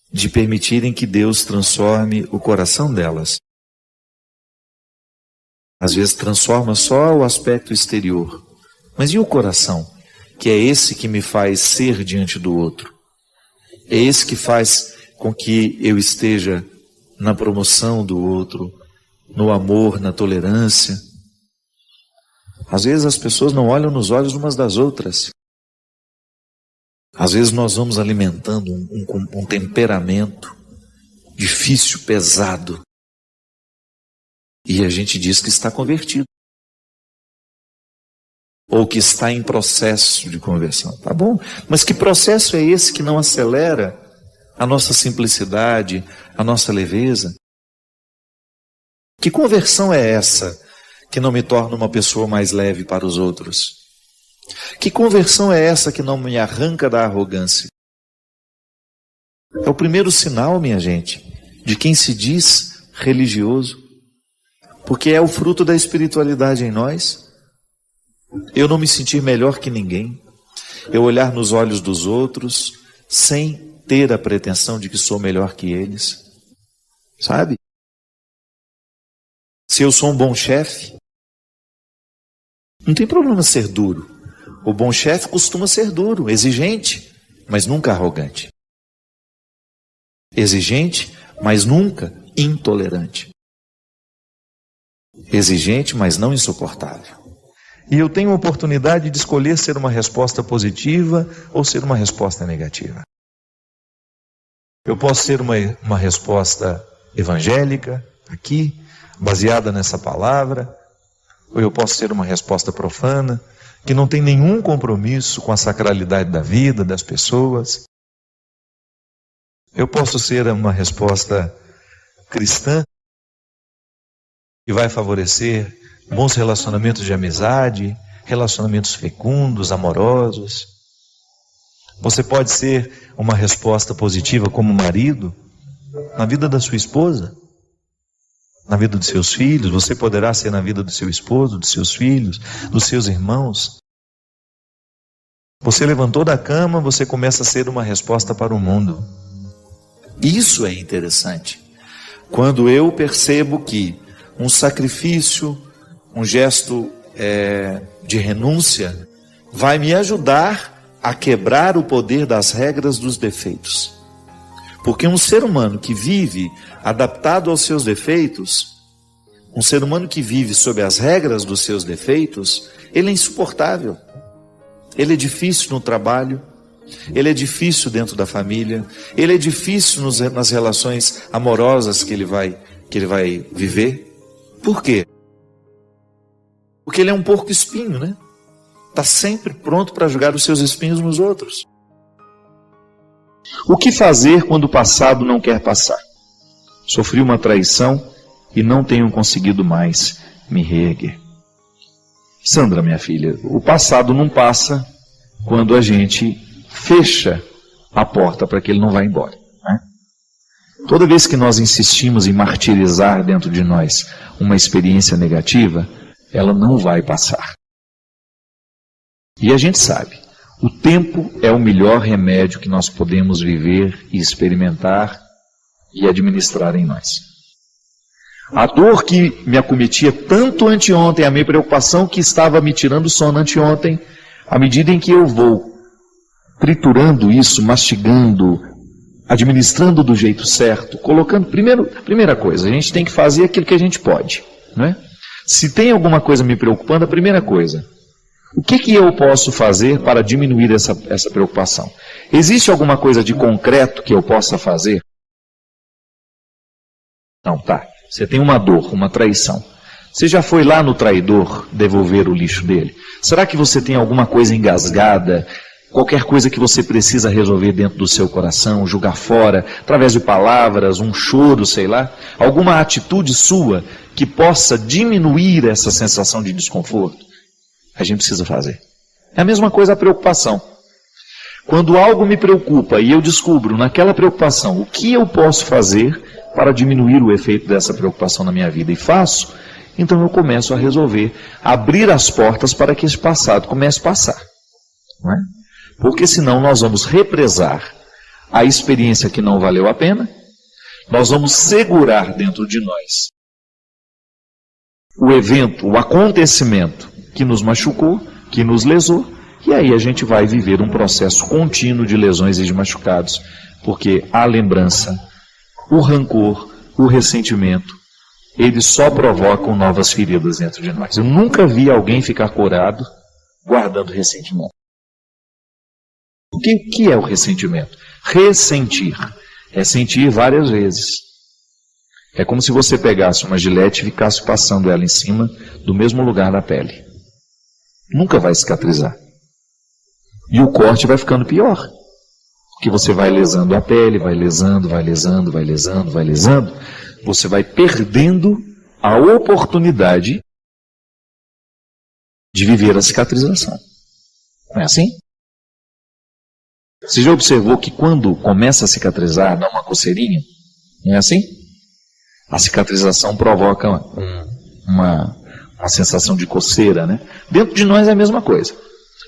de permitirem que Deus transforme o coração delas. Às vezes transforma só o aspecto exterior. Mas e o coração? Que é esse que me faz ser diante do outro. É esse que faz com que eu esteja na promoção do outro, no amor, na tolerância. Às vezes as pessoas não olham nos olhos umas das outras. Às vezes nós vamos alimentando um temperamento difícil, pesado. E a gente diz que está convertido. Ou que está em processo de conversão. Tá bom, mas que processo é esse que não acelera a nossa simplicidade, a nossa leveza? Que conversão é essa que não me torna uma pessoa mais leve para os outros? Que conversão é essa que não me arranca da arrogância? É o primeiro sinal, minha gente, de quem se diz religioso. Porque é o fruto da espiritualidade em nós. Eu não me sentir melhor que ninguém. Eu olhar nos olhos dos outros sem ter a pretensão de que sou melhor que eles. Sabe? Se eu sou um bom chefe, não tem problema ser duro. O bom chefe costuma ser duro, exigente, mas nunca arrogante. Exigente, mas nunca intolerante. Exigente, mas não insuportável. E eu tenho a oportunidade de escolher ser uma resposta positiva ou ser uma resposta negativa. Eu posso ser uma resposta evangélica, aqui, baseada nessa palavra, ou eu posso ser uma resposta profana, que não tem nenhum compromisso com a sacralidade da vida, das pessoas.
Eu posso ser uma resposta cristã que vai favorecer bons relacionamentos de amizade, relacionamentos fecundos, amorosos. Você pode ser uma resposta positiva como marido na vida da sua esposa, na vida dos seus filhos. Você poderá ser na vida do seu esposo, dos seus filhos, dos seus irmãos. Você levantou da cama, você começa a ser uma resposta para o mundo. Isso é interessante. Quando eu percebo que um sacrifício, um gesto de renúncia, vai me ajudar a quebrar o poder das regras dos defeitos. Porque um ser humano que vive adaptado aos seus defeitos, um ser humano que vive sob as regras dos seus defeitos, ele é insuportável. Ele é difícil no trabalho, ele é difícil dentro da família, ele é difícil nas relações amorosas que ele vai viver. Por quê? Porque ele é um porco espinho, né? Está sempre pronto para jogar os seus espinhos nos outros.
O que fazer quando o passado não quer passar? Sofri uma traição e não tenho conseguido mais me reerguer. Sandra, minha filha, o passado não passa quando a gente fecha a porta para que ele não vá embora, né? Toda vez que nós insistimos em martirizar dentro de nós uma experiência negativa, ela não vai passar. E a gente sabe, o tempo é o melhor remédio que nós podemos viver e experimentar e administrar em nós. A dor que me acometia tanto anteontem, a minha preocupação que estava me tirando o sono anteontem, à medida em que eu vou triturando isso, mastigando, administrando do jeito certo, colocando, primeira coisa, a gente tem que fazer aquilo que a gente pode, não é? Se tem alguma coisa me preocupando, a primeira coisa, o que eu posso fazer para diminuir essa preocupação? Existe alguma coisa de concreto que eu possa fazer? Não, tá. Você tem uma dor, uma traição. Você já foi lá no traidor devolver o lixo dele? Será que você tem alguma coisa engasgada? Qualquer coisa que você precisa resolver dentro do seu coração, jogar fora, através de palavras, um choro, sei lá? Alguma atitude sua que possa diminuir essa sensação de desconforto? A gente precisa fazer. É a mesma coisa a preocupação. Quando algo me preocupa e eu descubro naquela preocupação o que eu posso fazer para diminuir o efeito dessa preocupação na minha vida e faço, então eu começo a resolver, abrir as portas para que esse passado comece a passar. Não é? Porque senão nós vamos represar a experiência que não valeu a pena, nós vamos segurar dentro de nós o evento, o acontecimento que nos machucou, que nos lesou, e aí a gente vai viver um processo contínuo de lesões e de machucados, porque a lembrança, o rancor, o ressentimento, eles só provocam novas feridas dentro de nós. Eu nunca vi alguém ficar curado guardando ressentimento. O que é o ressentimento? Ressentir. É sentir várias vezes. É como se você pegasse uma gilete e ficasse passando ela em cima do mesmo lugar da pele. Nunca vai cicatrizar. E o corte vai ficando pior. Porque você vai lesando a pele, vai lesando, vai lesando, vai lesando, vai lesando. Você vai perdendo a oportunidade de viver a cicatrização. Não é assim? Você já observou que quando começa a cicatrizar, dá uma coceirinha? Não é assim? A cicatrização provoca uma sensação de coceira, né? Dentro de nós é a mesma coisa.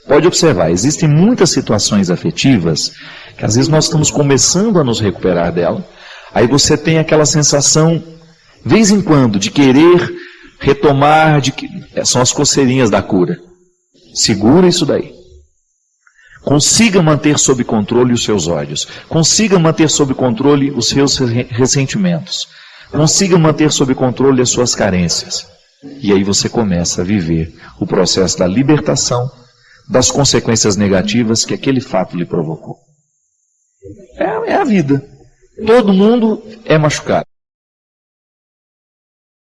Pode observar, existem muitas situações afetivas que às vezes nós estamos começando a nos recuperar dela. Aí você tem aquela sensação, de vez em quando, de querer retomar, são as coceirinhas da cura. Segura isso daí. Consiga manter sob controle os seus ódios. Consiga manter sob controle os seus ressentimentos. Consiga manter sob controle as suas carências. E aí você começa a viver o processo da libertação das consequências negativas que aquele fato lhe provocou. É a vida. Todo mundo é machucado.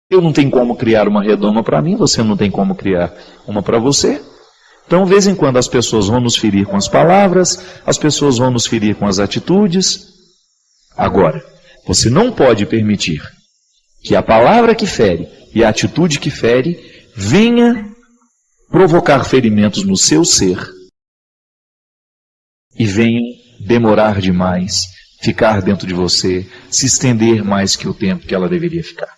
Eu não tenho como criar uma redoma para mim, você não tem como criar uma para você. Então, de vez em quando, as pessoas vão nos ferir com as palavras, as pessoas vão nos ferir com as atitudes, Agora, você não pode permitir que a palavra que fere e a atitude que fere venha provocar ferimentos no seu ser e venham demorar demais, ficar dentro de você, se estender mais que o tempo que ela deveria ficar.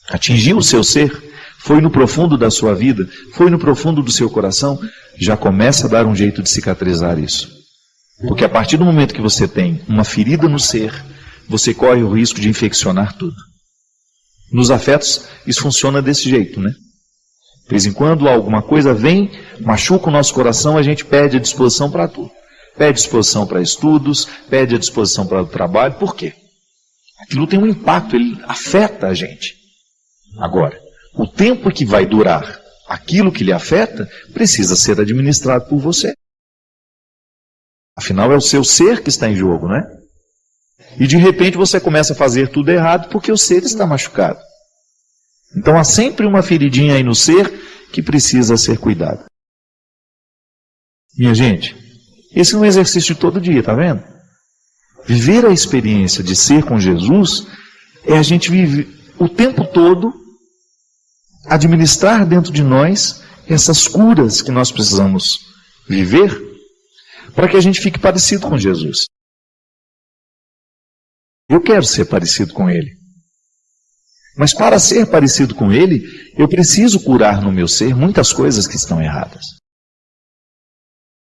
Atingiu o seu ser, foi no profundo da sua vida, foi no profundo do seu coração, já começa a dar um jeito de cicatrizar isso. Porque a partir do momento que você tem uma ferida no ser, você corre o risco de infeccionar tudo. Nos afetos, isso funciona desse jeito, né? De vez em quando alguma coisa vem, machuca o nosso coração, a gente perde a disposição para tudo. Perde disposição para estudos, perde a disposição para o trabalho. Por quê? Aquilo tem um impacto, ele afeta a gente. Agora, o tempo que vai durar aquilo que lhe afeta precisa ser administrado por você. Afinal, é o seu ser que está em jogo, né? E de repente você começa a fazer tudo errado porque o ser está machucado. Então há sempre uma feridinha aí no ser que precisa ser cuidada. Minha gente, esse é um exercício de todo dia, tá vendo? Viver a experiência de ser com Jesus é a gente viver o tempo todo, administrar dentro de nós essas curas que nós precisamos viver para que a gente fique parecido com Jesus. Eu quero ser parecido com Ele. Mas para ser parecido com Ele, eu preciso curar no meu ser muitas coisas que estão erradas.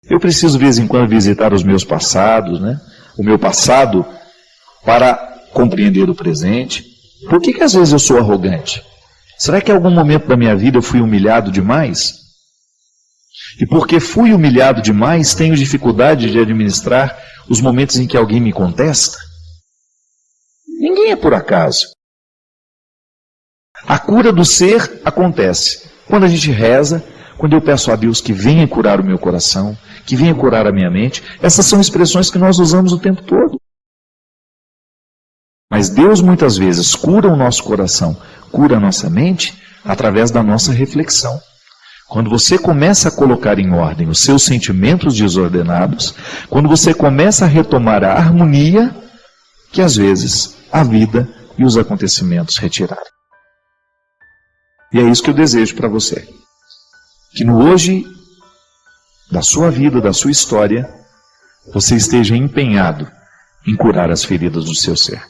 Eu preciso de vez em quando visitar os meus passados, né? O meu passado para compreender o presente. Por que às vezes eu sou arrogante? Será que em algum momento da minha vida eu fui humilhado demais? E porque fui humilhado demais, tenho dificuldade de administrar os momentos em que alguém me contesta? Ninguém é por acaso. A cura do ser acontece quando a gente reza, quando eu peço a Deus que venha curar o meu coração, que venha curar a minha mente. Essas são expressões que nós usamos o tempo todo. Mas Deus muitas vezes cura o nosso coração, cura a nossa mente através da nossa reflexão. Quando você começa a colocar em ordem os seus sentimentos desordenados, quando você começa a retomar a harmonia que às vezes a vida e os acontecimentos retiraram. E é isso que eu desejo para você. Que no hoje da sua vida, da sua história, você esteja empenhado em curar as feridas do seu ser.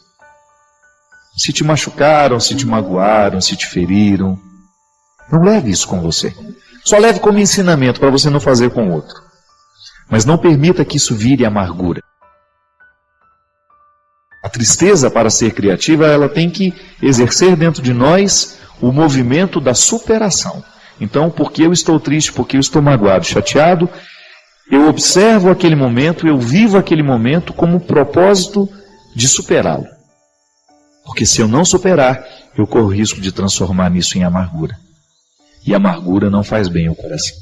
Se te machucaram, se te magoaram, se te feriram, não leve isso com você. Só leve como ensinamento para você não fazer com o outro. Mas não permita que isso vire amargura. A tristeza, para ser criativa, ela tem que exercer dentro de nós o movimento da superação. Então, porque eu estou triste, porque eu estou magoado, chateado, eu observo aquele momento, eu vivo aquele momento como propósito de superá-lo. Porque se eu não superar, eu corro o risco de transformar isso em amargura. E a amargura não faz bem ao coração.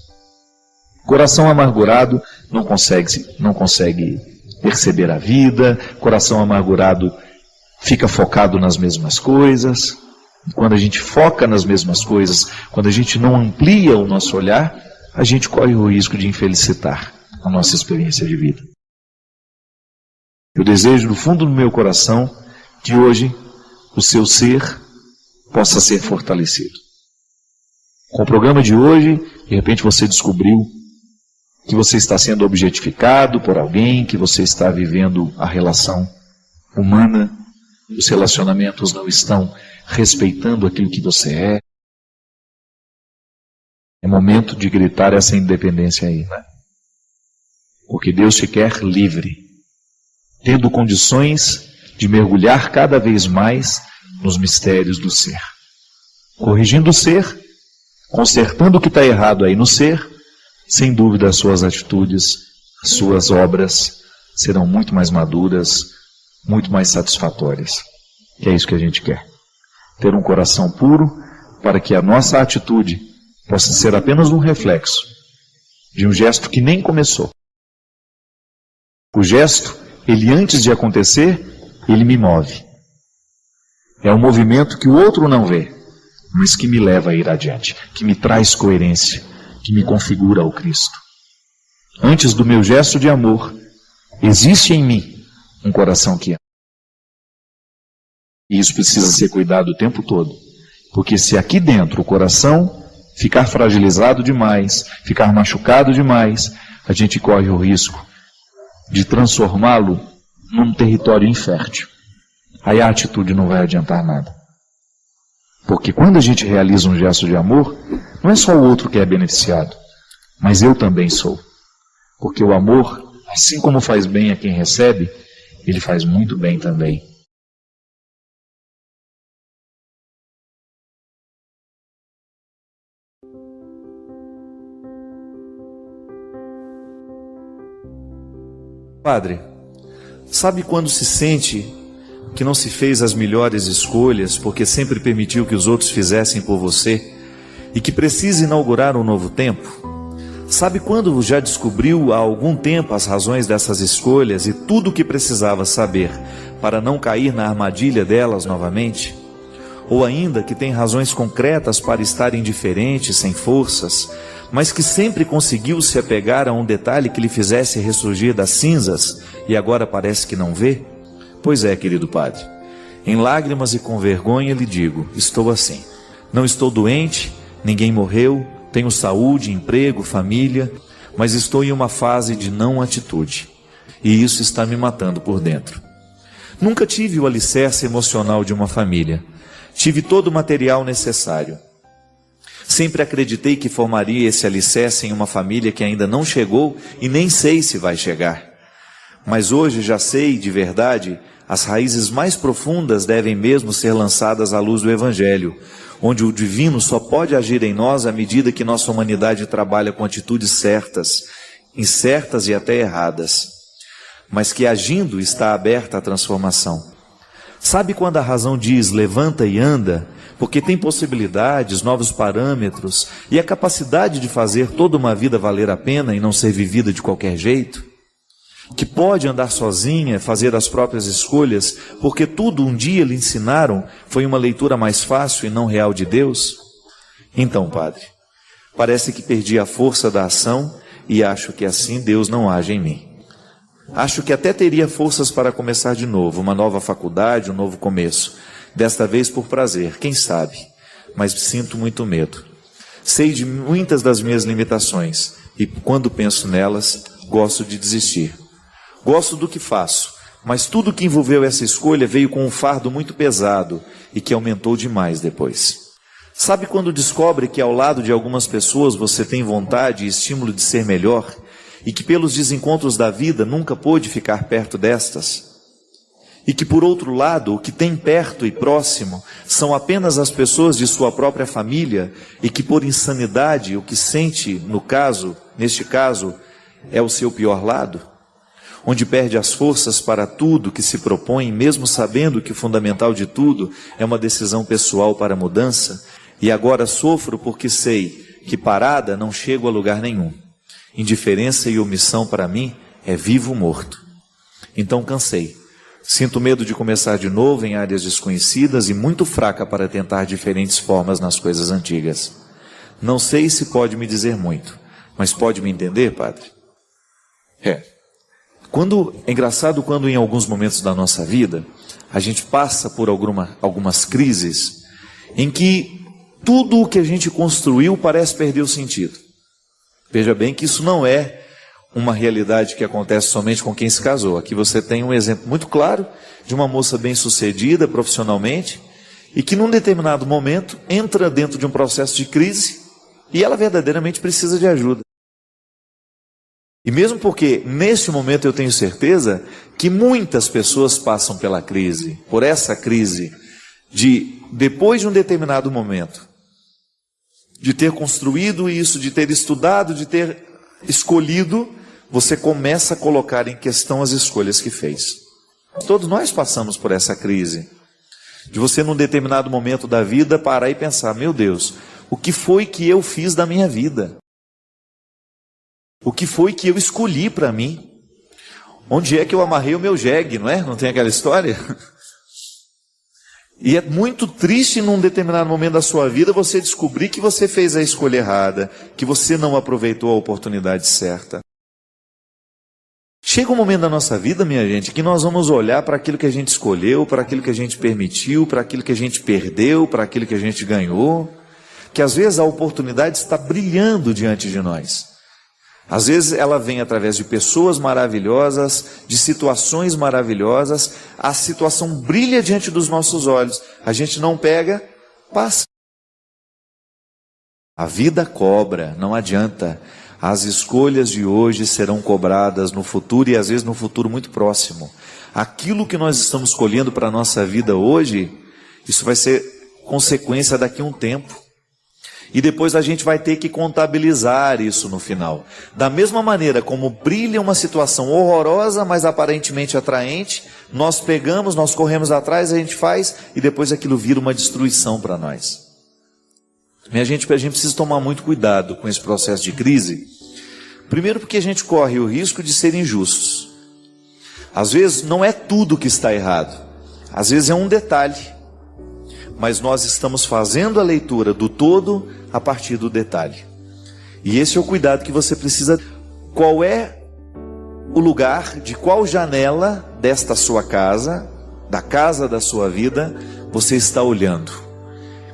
O coração amargurado não consegue perceber a vida, coração amargurado fica focado nas mesmas coisas. Quando a gente foca nas mesmas coisas, quando a gente não amplia o nosso olhar, a gente corre o risco de infelicitar a nossa experiência de vida. Eu desejo do fundo do meu coração que hoje o seu ser possa ser fortalecido. Com o programa de hoje, de repente você descobriu que você está sendo objetificado por alguém, que você está vivendo a relação humana, os relacionamentos não estão respeitando aquilo que você é. É momento de gritar essa independência aí, né? Porque Deus te quer livre, tendo condições de mergulhar cada vez mais nos mistérios do ser. Corrigindo o ser, consertando o que está errado aí no ser, sem dúvida as suas atitudes, as suas obras serão muito mais maduras, muito mais satisfatórias. Que é isso que a gente quer. Ter um coração puro para que a nossa atitude possa ser apenas um reflexo de um gesto que nem começou. O gesto, ele antes de acontecer, ele me move. É um movimento que o outro não vê, mas que me leva a ir adiante, que me traz coerência, que me configura ao Cristo. Antes do meu gesto de amor, existe em mim um coração que ama. E isso precisa ser cuidado o tempo todo. Porque se aqui dentro o coração ficar fragilizado demais, ficar machucado demais, a gente corre o risco de transformá-lo num território infértil. Aí a atitude não vai adiantar nada. Porque quando a gente realiza um gesto de amor, não é só o outro que é beneficiado, mas eu também sou. Porque o amor, assim como faz bem a quem recebe, ele faz muito bem também.
Padre, sabe quando se sente que não se fez as melhores escolhas porque sempre permitiu que os outros fizessem por você e que precisa inaugurar um novo tempo? Sabe quando já descobriu há algum tempo as razões dessas escolhas e tudo o que precisava saber para não cair na armadilha delas novamente? Ou ainda que tem razões concretas para estar indiferente, sem forças, mas que sempre conseguiu se apegar a um detalhe que lhe fizesse ressurgir das cinzas e agora parece que não vê? Pois é, querido Padre, em lágrimas e com vergonha lhe digo, estou assim. Não estou doente, ninguém morreu, tenho saúde, emprego, família, mas estou em uma fase de não atitude. E isso está me matando por dentro. Nunca tive o alicerce emocional de uma família. Tive todo o material necessário. Sempre acreditei que formaria esse alicerce em uma família que ainda não chegou e nem sei se vai chegar. Mas hoje já sei, de verdade, as raízes mais profundas devem mesmo ser lançadas à luz do Evangelho, onde o divino só pode agir em nós à medida que nossa humanidade trabalha com atitudes certas, incertas e até erradas, mas que agindo está aberta à transformação. Sabe quando a razão diz levanta e anda? Porque tem possibilidades, novos parâmetros e a capacidade de fazer toda uma vida valer a pena e não ser vivida de qualquer jeito? Que pode andar sozinha, fazer as próprias escolhas, porque tudo um dia lhe ensinaram foi uma leitura mais fácil e não real de Deus? Então, Padre, parece que perdi a força da ação e acho que assim Deus não age em mim. Acho que até teria forças para começar de novo, uma nova faculdade, um novo começo. Desta vez por prazer, quem sabe? Mas sinto muito medo. Sei de muitas das minhas limitações e quando penso nelas, gosto de desistir. Gosto do que faço, mas tudo que envolveu essa escolha veio com um fardo muito pesado e que aumentou demais depois. Sabe quando descobre que ao lado de algumas pessoas você tem vontade e estímulo de ser melhor e que pelos desencontros da vida nunca pôde ficar perto destas? E que por outro lado, o que tem perto e próximo são apenas as pessoas de sua própria família e que por insanidade o que sente, neste caso, é o seu pior lado? Onde perde as forças para tudo que se propõe, mesmo sabendo que o fundamental de tudo é uma decisão pessoal para a mudança, e agora sofro porque sei que parada não chego a lugar nenhum. Indiferença e omissão para mim é vivo morto. Então cansei. Sinto medo de começar de novo em áreas desconhecidas e muito fraca para tentar diferentes formas nas coisas antigas. Não sei se pode me dizer muito, mas pode me entender, Padre? É engraçado quando em alguns momentos da nossa vida, a gente passa por algumas crises em que tudo o que a gente construiu parece perder o sentido. Veja bem que isso não é uma realidade que acontece somente com quem se casou. Aqui você tem um exemplo muito claro de uma moça bem-sucedida profissionalmente e que num determinado momento entra dentro de um processo de crise e ela verdadeiramente precisa de ajuda. E mesmo porque neste momento eu tenho certeza que muitas pessoas passam pela crise, por essa crise de, depois de um determinado momento, de ter construído isso, de ter estudado, de ter escolhido, você começa a colocar em questão as escolhas que fez. Todos nós passamos por essa crise, de você num determinado momento da vida parar e pensar, meu Deus, o que foi que eu fiz da minha vida? O que foi que eu escolhi para mim? Onde é que eu amarrei o meu jegue, não é? Não tem aquela história? E é muito triste num determinado momento da sua vida você descobrir que você fez a escolha errada, que você não aproveitou a oportunidade certa. Chega um momento da nossa vida, minha gente, que nós vamos olhar para aquilo que a gente escolheu, para aquilo que a gente permitiu, para aquilo que a gente perdeu, para aquilo que a gente ganhou, que às vezes a oportunidade está brilhando diante de nós. Às vezes ela vem através de pessoas maravilhosas, de situações maravilhosas, a situação brilha diante dos nossos olhos, a gente não pega, passa. A vida cobra, não adianta. As escolhas de hoje serão cobradas no futuro e às vezes no futuro muito próximo. Aquilo que nós estamos escolhendo para a nossa vida hoje, isso vai ser consequência daqui a um tempo. E depois a gente vai ter que contabilizar isso no final. Da mesma maneira como brilha uma situação horrorosa, mas aparentemente atraente, nós pegamos, nós corremos atrás, a gente faz e depois aquilo vira uma destruição para nós. Minha gente, a gente precisa tomar muito cuidado com esse processo de crise. Primeiro porque a gente corre o risco de ser injustos. Às vezes não é tudo que está errado. Às vezes é um detalhe. Mas nós estamos fazendo a leitura do todo a partir do detalhe. E esse é o cuidado que você precisa. Qual é o lugar, de qual janela desta sua casa, da casa da sua vida, você está olhando?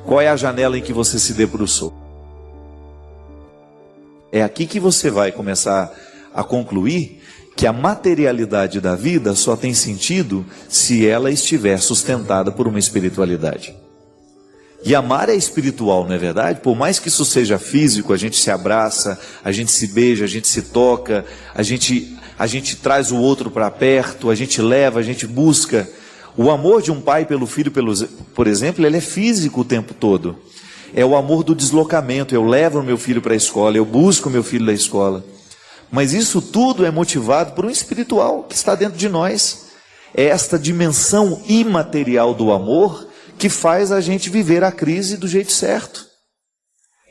Qual é a janela em que você se debruçou? É aqui que você vai começar a concluir que a materialidade da vida só tem sentido se ela estiver sustentada por uma espiritualidade. E amar é espiritual, não é verdade? Por mais que isso seja físico, a gente se abraça, a gente se beija, a gente se toca, a gente traz o outro para perto, a gente leva, a gente busca. O amor de um pai pelo filho, por exemplo, ele é físico o tempo todo. É o amor do deslocamento. Eu levo o meu filho para a escola, eu busco o meu filho na escola. Mas isso tudo é motivado por um espiritual que está dentro de nós. É esta dimensão imaterial do amor que faz a gente viver a crise do jeito certo.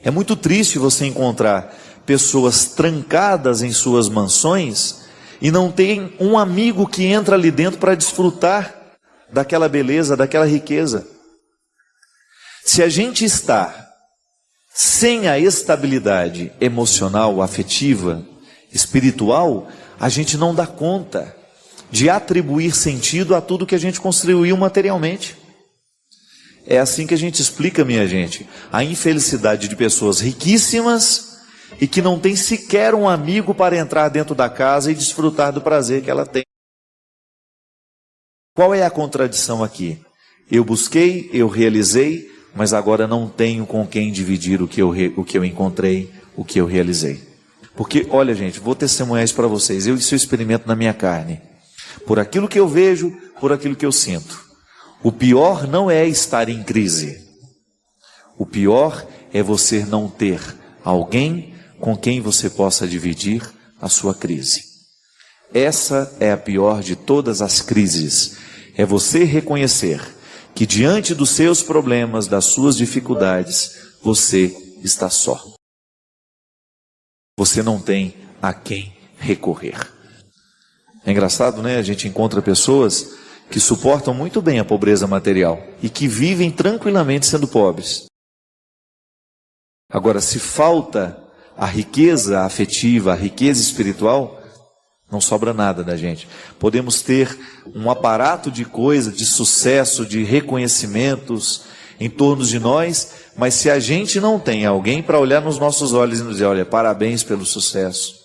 É muito triste você encontrar pessoas trancadas em suas mansões e não tem um amigo que entra ali dentro para desfrutar daquela beleza, daquela riqueza. Se a gente está sem a estabilidade emocional, afetiva, espiritual, a gente não dá conta de atribuir sentido a tudo que a gente construiu materialmente. É assim que a gente explica, minha gente, a infelicidade de pessoas riquíssimas e que não tem sequer um amigo para entrar dentro da casa e desfrutar do prazer que ela tem. Qual é a contradição aqui? Eu busquei, eu realizei, mas agora não tenho com quem dividir o que eu encontrei, o que eu realizei. Porque, olha gente, vou testemunhar isso para vocês, isso eu experimento na minha carne. Por aquilo que eu vejo, por aquilo que eu sinto. O pior não é estar em crise. O pior é você não ter alguém com quem você possa dividir a sua crise. Essa é a pior de todas as crises. É você reconhecer que diante dos seus problemas, das suas dificuldades, você está só. Você não tem a quem recorrer. É engraçado, né? A gente encontra pessoas que suportam muito bem a pobreza material e que vivem tranquilamente sendo pobres. Agora, se falta a riqueza afetiva, a riqueza espiritual, não sobra nada da gente. Podemos ter um aparato de coisas, de sucesso, de reconhecimentos em torno de nós, mas se a gente não tem alguém para olhar nos nossos olhos e nos dizer, olha, parabéns pelo sucesso.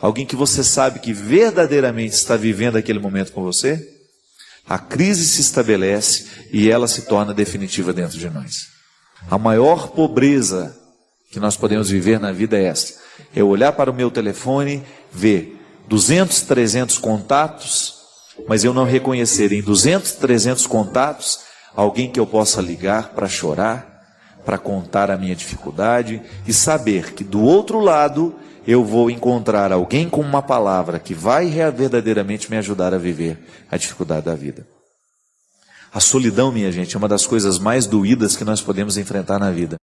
Alguém que você sabe que verdadeiramente está vivendo aquele momento com você, a crise se estabelece e ela se torna definitiva dentro de nós. A maior pobreza que nós podemos viver na vida é esta. É olhar para o meu telefone, ver 200, 300 contatos, mas eu não reconhecer em 200, 300 contatos alguém que eu possa ligar para chorar, para contar a minha dificuldade e saber que do outro lado eu vou encontrar alguém com uma palavra que vai verdadeiramente me ajudar a viver a dificuldade da vida. A solidão, minha gente, é uma das coisas mais doídas que nós podemos enfrentar na vida.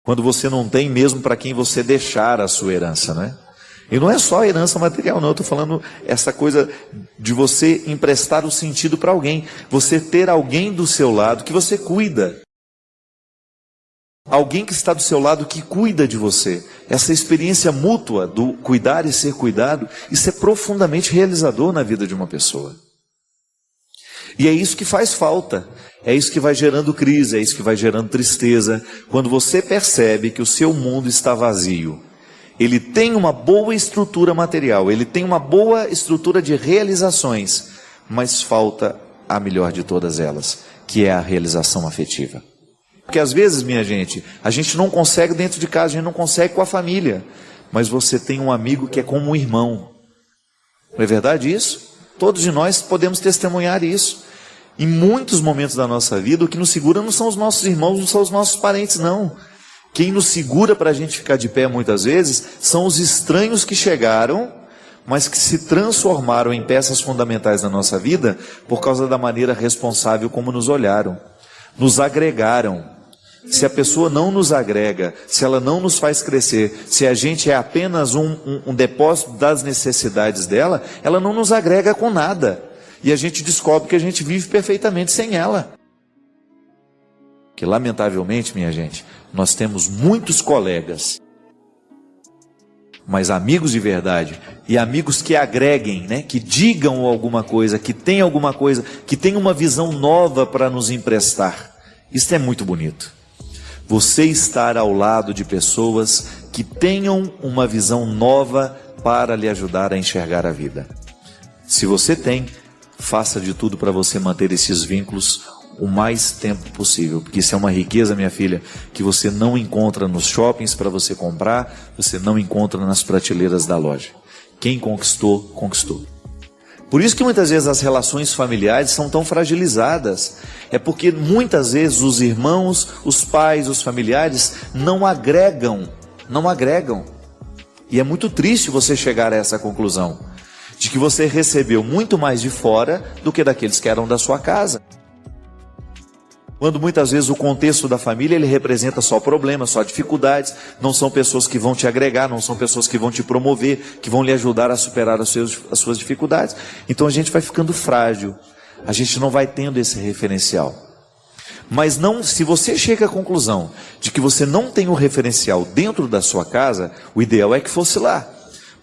Quando você não tem mesmo para quem você deixar a sua herança, né? E não é só a herança material, não. Eu estou falando essa coisa de você emprestar o sentido para alguém. Você ter alguém do seu lado que você cuida. Alguém que está do seu lado, que cuida de você. Essa experiência mútua do cuidar e ser cuidado, isso é profundamente realizador na vida de uma pessoa. E é isso que faz falta. É isso que vai gerando crise, é isso que vai gerando tristeza. Quando você percebe que o seu mundo está vazio, ele tem uma boa estrutura material, ele tem uma boa estrutura de realizações, mas falta a melhor de todas elas, que é a realização afetiva. Porque às vezes, minha gente, a gente não consegue dentro de casa, a gente não consegue com a família, mas você tem um amigo que é como um irmão. Não é verdade isso? Todos de nós podemos testemunhar isso. Em muitos momentos da nossa vida, o que nos segura não são os nossos irmãos, não são os nossos parentes, não. Quem nos segura para a gente ficar de pé muitas vezes são os estranhos que chegaram, mas que se transformaram em peças fundamentais da nossa vida por causa da maneira responsável como nos olharam, nos agregaram. Se a pessoa não nos agrega, se ela não nos faz crescer, se a gente é apenas um depósito das necessidades dela, ela não nos agrega com nada. E a gente descobre que a gente vive perfeitamente sem ela. Que lamentavelmente, minha gente, nós temos muitos colegas, mas amigos de verdade, e amigos que agreguem, né? Que digam alguma coisa, que tenham alguma coisa, que tenham uma visão nova para nos emprestar. Isso é muito bonito. Você estar ao lado de pessoas que tenham uma visão nova para lhe ajudar a enxergar a vida. Se você tem, faça de tudo para você manter esses vínculos o mais tempo possível, porque isso é uma riqueza, minha filha, que você não encontra nos shoppings para você comprar, você não encontra nas prateleiras da loja. Quem conquistou, conquistou. Por isso que muitas vezes as relações familiares são tão fragilizadas. É porque muitas vezes os irmãos, os pais, os familiares não agregam. E é muito triste você chegar a essa conclusão, de que você recebeu muito mais de fora do que daqueles que eram da sua casa. Quando muitas vezes o contexto da família, ele representa só problemas, só dificuldades, não são pessoas que vão te agregar, não são pessoas que vão te promover, que vão lhe ajudar a superar as suas dificuldades. Então a gente vai ficando frágil, a gente não vai tendo esse referencial. Mas não, se você chega à conclusão de que você não tem o referencial dentro da sua casa, o ideal é que fosse lá.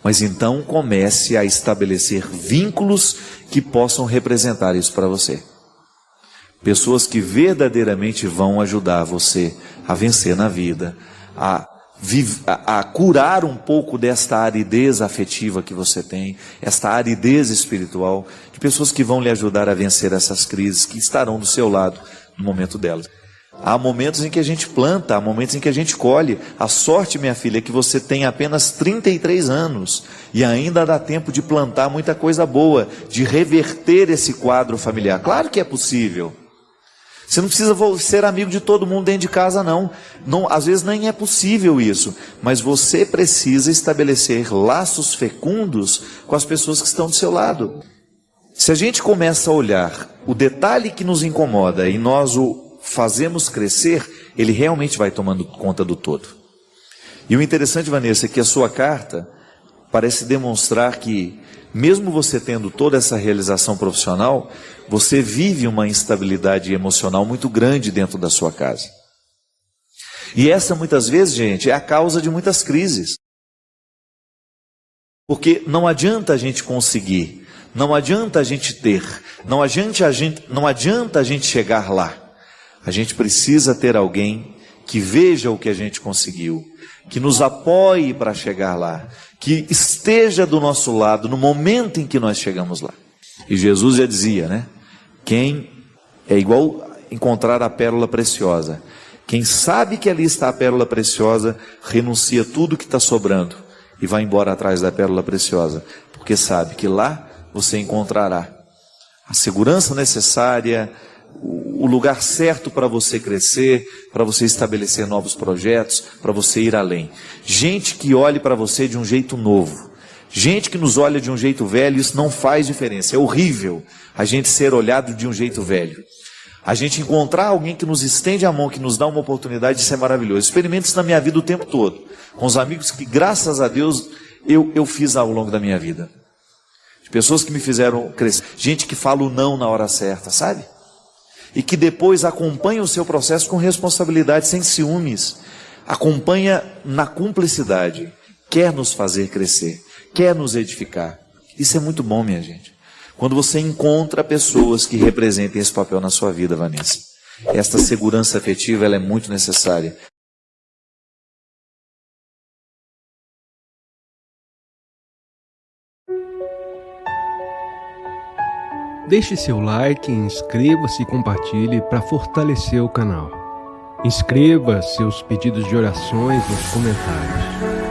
Mas então comece a estabelecer vínculos que possam representar isso para você. Pessoas que verdadeiramente vão ajudar você a vencer na vida, a curar um pouco desta aridez afetiva que você tem, esta aridez espiritual, de pessoas que vão lhe ajudar a vencer essas crises, que estarão do seu lado no momento delas. Há momentos em que a gente planta, há momentos em que a gente colhe. A sorte, minha filha, é que você tem apenas 33 anos e ainda dá tempo de plantar muita coisa boa, de reverter esse quadro familiar. Claro que é possível. Você não precisa ser amigo de todo mundo dentro de casa, não. Às vezes nem é possível isso. Mas você precisa estabelecer laços fecundos com as pessoas que estão do seu lado. Se a gente começa a olhar o detalhe que nos incomoda e nós o fazemos crescer, ele realmente vai tomando conta do todo. E o interessante, Vanessa, é que a sua carta parece demonstrar que, mesmo você tendo toda essa realização profissional, você vive uma instabilidade emocional muito grande dentro da sua casa. E essa, muitas vezes, gente, é a causa de muitas crises. Porque não adianta a gente conseguir, não adianta a gente ter, não adianta a gente chegar lá. A gente precisa ter alguém que veja o que a gente conseguiu, que nos apoie para chegar lá, que esteja do nosso lado no momento em que nós chegamos lá. E Jesus já dizia, né? Quem é igual encontrar a pérola preciosa. Quem sabe que ali está a pérola preciosa, renuncia tudo que está sobrando e vai embora atrás da pérola preciosa, porque sabe que lá você encontrará a segurança necessária, o lugar certo para você crescer, para você estabelecer novos projetos, para você ir além. Gente que olhe para você de um jeito novo. Gente que nos olha de um jeito velho, isso não faz diferença. É horrível a gente ser olhado de um jeito velho. A gente encontrar alguém que nos estende a mão, que nos dá uma oportunidade, isso é maravilhoso. Experimento isso na minha vida o tempo todo. Com os amigos que, graças a Deus, eu fiz ao longo da minha vida. Pessoas que me fizeram crescer. Gente que fala o não na hora certa, sabe? e que depois acompanha o seu processo com responsabilidade, sem ciúmes, acompanha na cumplicidade, quer nos fazer crescer, quer nos edificar. Isso é muito bom, minha gente. Quando você encontra pessoas que representem esse papel na sua vida, Vanessa. Esta segurança afetiva, ela é muito necessária.
Deixe seu like, inscreva-se e compartilhe para fortalecer o canal. Inscreva seus pedidos de orações nos comentários.